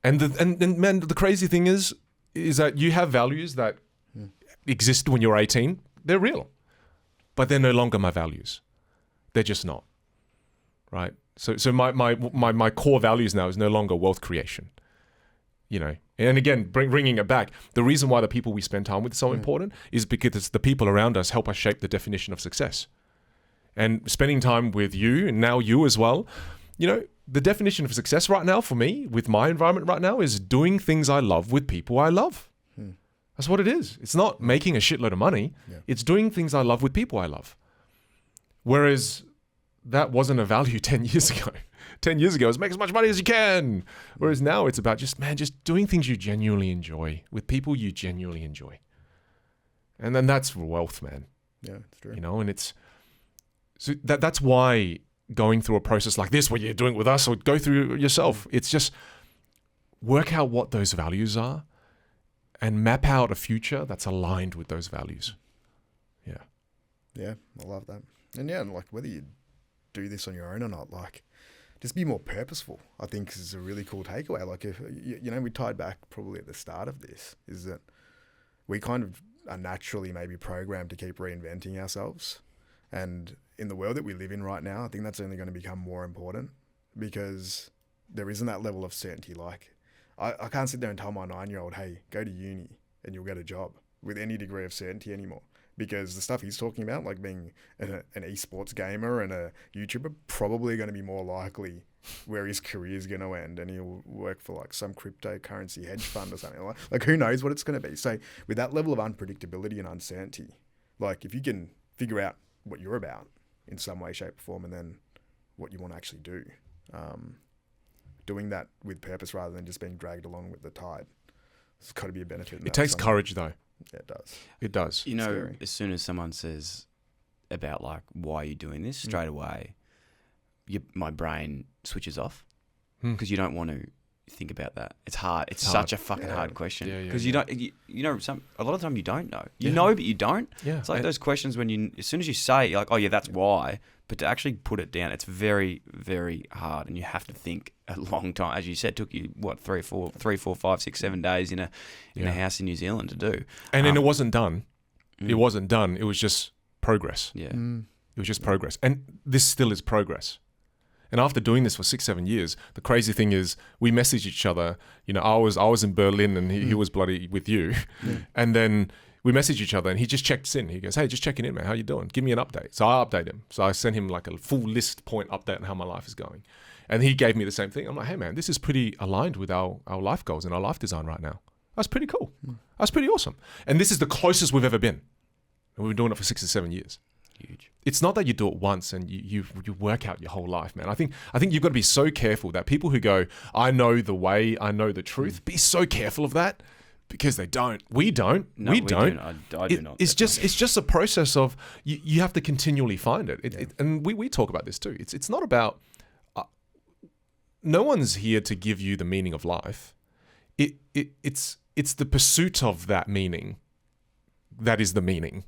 And man, the crazy thing is that you have values that existed when you were 18. They're real, but they're no longer my values. They're just not, right? So my core values now is no longer wealth creation, And again, bringing it back, the reason why the people we spend time with is so important is because the people around us help us shape the definition of success. And spending time with you, and now you as well, the definition of success right now for me, with my environment right now, is doing things I love with people I love. That's what it is. It's not making a shitload of money. Yeah. It's doing things I love with people I love. Whereas that wasn't a value 10 years ago. 10 years ago, it was make as much money as you can. Whereas now it's about just doing things you genuinely enjoy with people you genuinely enjoy. And then that's wealth, man. Yeah, it's true. And it's, so that's why going through a process like this, where you're doing it with us or go through yourself, it's just work out what those values are and map out a future that's aligned with those values. Yeah. Yeah, I love that. And yeah, whether you do this on your own or not, just be more purposeful, I think is a really cool takeaway. If we tied back probably at the start of this, is that we kind of are naturally maybe programmed to keep reinventing ourselves. And in the world that we live in right now, I think that's only going to become more important because there isn't that level of certainty. I can't sit there and tell my 9-year-old, hey, go to uni and you'll get a job with any degree of certainty anymore. Because the stuff he's talking about, like being an esports gamer and a YouTuber, probably going to be more likely where his career is going to end, and he'll work for some cryptocurrency hedge fund or something. Like who knows what it's going to be. So with that level of unpredictability and uncertainty, if you can figure out what you're about in some way, shape, or form, and then what you want to actually do. Doing that with purpose rather than just being dragged along with the tide. It's got to be a benefit. It takes courage, though. Yeah, it does. It does. You know, as soon as someone says about like, why are you doing this, straight away, my brain switches off because you don't want to think about that. It's hard. It's such a fucking hard question because you don't. You know, a lot of the time you don't know. You know, but you don't. Yeah. It's like those questions when as soon as you say it, you're like, oh yeah, that's why. But to actually put it down, it's very, very hard, and you have to think a long time. As you said, it took you what 3, 4, 5, 6, 7 days in a house in New Zealand to do. And then it wasn't done. It wasn't done. It was just progress. Yeah. It was just progress, and this still is progress. And after doing this for 6, 7 years, the crazy thing is we message each other. You know, I was in Berlin and he was bloody with you, and then we message each other and he just checks in. He goes, hey, just checking in, man. How you doing? Give me an update. So I update him. So I sent him like a full list point update on how my life is going. And he gave me the same thing. I'm like, hey, man, this is pretty aligned with our life goals and our life design right now. That's pretty cool. That's pretty awesome. And this is the closest we've ever been. And we've been doing it for 6 or 7 years. Huge. It's not that you do it once and you work out your whole life, man. I think you've got to be so careful that people who go, I know the way, I know the truth, be so careful of that. Because they don't. We don't. No, we don't. I do not. It's just a process of you have to continually find it. And we talk about this too. It's not about no one's here to give you the meaning of life. It's the pursuit of that meaning that is the meaning.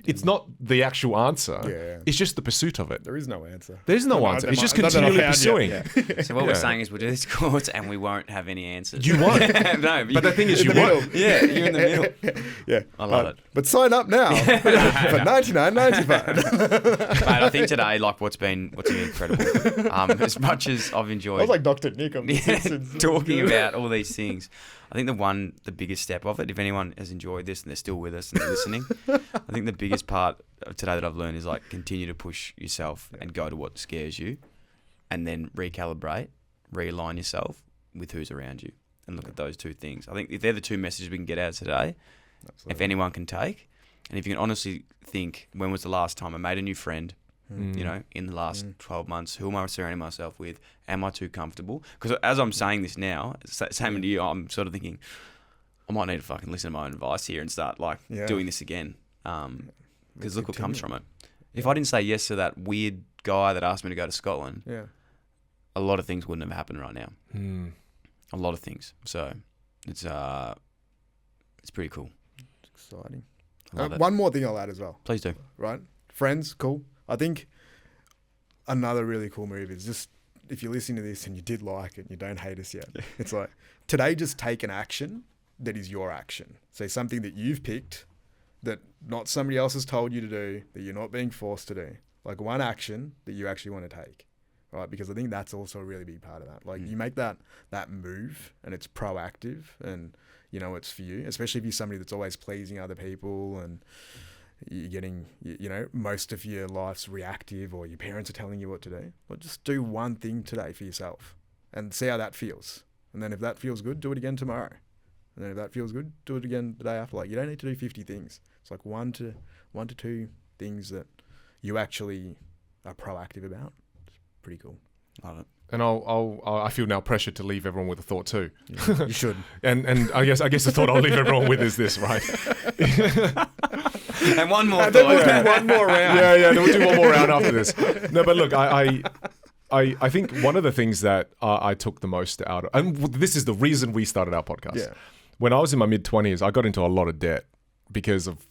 It's not the actual answer. Yeah. It's just the pursuit of it. There is no answer. There's no answer. It's just continually pursuing. So what we're saying is we'll do this course and we won't have any answers. You won't. No, but the thing is you won't. Yeah, you're in the middle. Yeah. I love it. But sign up now for $99.95. Mate, I think today, like what's been incredible. As much as I've enjoyed. I was like Dr. Nick on talking about all these things. I think the biggest step of it, if anyone has enjoyed this and they're still with us and they're listening, I think the biggest part of today that I've learned is like continue to push yourself and go to what scares you and then recalibrate, realign yourself with who's around you and look at those two things. I think if they're the two messages we can get out of today, if anyone can take, and if you can honestly think, when was the last time I made a new friend, you know, in the last 12 months, who am I surrounding myself with? Am I too comfortable? Because as I'm saying this now, same to you, I'm sort of thinking, I might need to fucking listen to my own advice here and start like doing this again. Because look what comes from it. If I didn't say yes to that weird guy that asked me to go to Scotland, a lot of things wouldn't have happened right now. A lot of things. So it's pretty cool. It's exciting. One more thing I'll add as well. Please do. Right? Friends, cool. I think another really cool move is just, if you're listening to this and you did like it and you don't hate us yet, it's like, today just take an action that is your action. So something that you've picked that not somebody else has told you to do, that you're not being forced to do. Like one action that you actually want to take, right? Because I think that's also a really big part of that. Like you make that move and it's proactive and, you know, it's for you, especially if you're somebody that's always pleasing other people and you're getting, you know, most of your life's reactive or your parents are telling you what to do. Well, just do one thing today for yourself and see how that feels. And then if that feels good, do it again tomorrow. And then if that feels good, do it again the day after. Like you don't need to do 50 things. It's like one to two things that you actually are proactive about. It's pretty cool. Love it. And I feel now pressure to leave everyone with a thought too. Yeah, you should. and I guess the thought I'll leave everyone with is this, right? And one more thought. Then we'll do one more round. Yeah, then we'll do one more round after this. No, but look, I think one of the things that I took the most out of, and this is the reason we started our podcast. Yeah. When I was in my mid-20s, I got into a lot of debt because of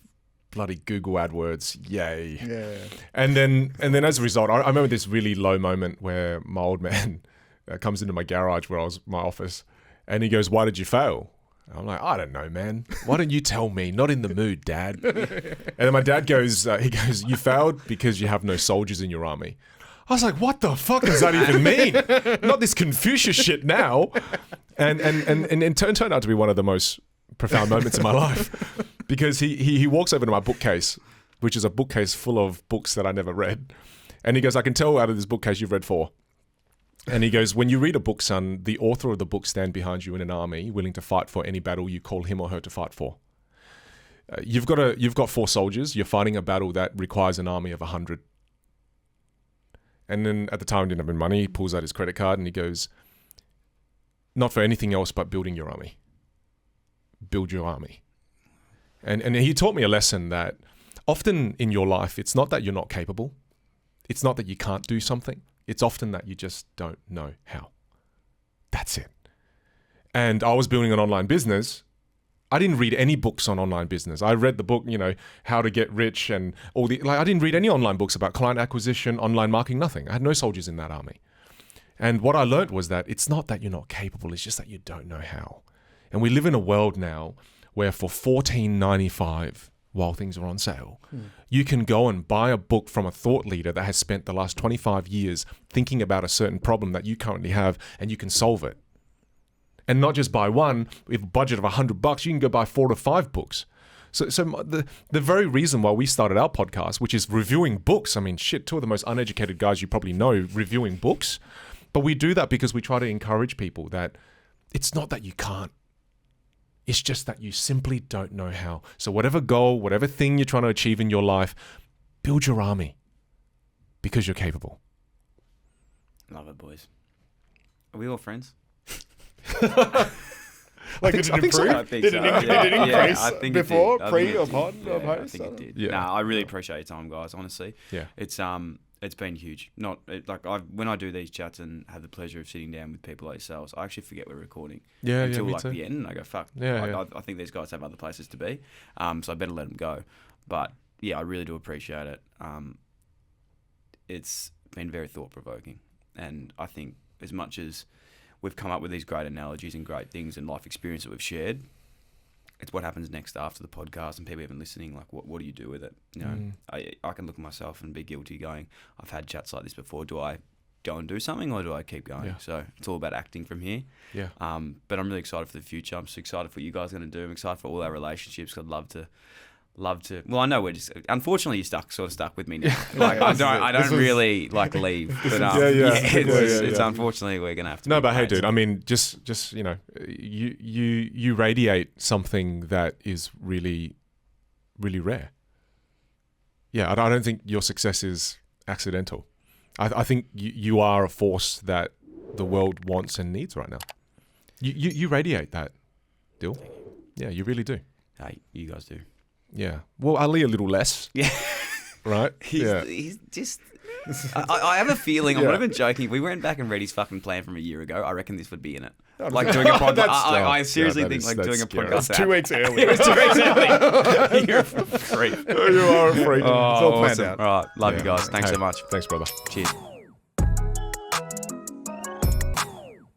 bloody Google AdWords, yay. Yeah. And then as a result, I remember this really low moment where my old man comes into my garage where I was, my office, and he goes, "Why did you fail?" And I'm like, "I don't know, man. Why don't you tell me? Not in the mood, Dad." And then my dad goes, "You failed because you have no soldiers in your army." I was like, "What the fuck does that even mean?" Not this Confucius shit now. And it turned out to be one of the most profound moments in my life, because he walks over to my bookcase, which is a bookcase full of books that I never read, and he goes, "I can tell out of this bookcase you've read 4." And he goes, "When you read a book, son, the author of the book stand behind you in an army, willing to fight for any battle you call him or her to fight for." You've got 4 soldiers. You're fighting a battle that requires an army of 100. And then at the time, he didn't have any money. He pulls out his credit card and he goes, not for anything else but building your army. Build your army. And he taught me a lesson that often in your life, it's not that you're not capable. It's not that you can't do something. It's often that you just don't know how. That's it. And I was building an online business. I didn't read any books on online business. I read the book, How to Get Rich and I didn't read any online books about client acquisition, online marketing, nothing. I had no soldiers in that army. And what I learned was that it's not that you're not capable, it's just that you don't know how. And we live in a world now where for $14.95, while things are on sale, you can go and buy a book from a thought leader that has spent the last 25 years thinking about a certain problem that you currently have, and you can solve it. And not just buy one. With a budget of $100, you can go buy 4 to 5 books. So the very reason why we started our podcast, which is reviewing books, 2 of the most uneducated guys you probably know reviewing books. But we do that because we try to encourage people that it's not that you can't. It's just that you simply don't know how. So whatever goal, whatever thing you're trying to achieve in your life, build your army because you're capable. Love it, boys. Are we all friends? Like, did it improve? So. I think Did so. it increase I think before, it did. pre, or pod? I think it did. Yeah. No, I really appreciate your time, guys. Honestly, Yeah. It's been huge. When I do these chats and have the pleasure of sitting down with people like yourselves, I actually forget we're recording until me like too. the end, and I go, "Fuck." Yeah. I think these guys have other places to be, so I better let them go. But yeah, I really do appreciate it. It's been very thought provoking, and I think as much as we've come up with these great analogies and great things and life experience that we've shared, it's what happens next after the podcast and people even listening, like what do you do with it? I can look at myself and be guilty going, I've had chats like this before. Do I go and do something or do I keep going? Yeah. So it's all about acting from here. Yeah. But I'm really excited for the future. I'm so excited for what you guys are going to do. I'm excited for all our relationships. I'd love to. Well, I know we're just. Unfortunately, you're stuck with me now. Like I don't really leave. But it's unfortunately we're gonna have to. No, but hey, dude. Just you radiate something that is really, really rare. Yeah, I don't think your success is accidental. I think you are a force that the world wants and needs right now. You radiate that, Dill. Yeah, you really do. Hey, you guys do. Yeah. Well, Ali a little less. Yeah. Right? He's just... I have a feeling, I'm not even joking, if we went back and read his fucking plan from a year ago, I reckon this would be in it. Like doing a podcast. I seriously think doing a podcast. That's 2 weeks early. It was 2 weeks early. You're a freak. You are a freak. Oh, it's all planned awesome. out. All right. Love you guys. Thanks so much. Thanks, brother. Cheers.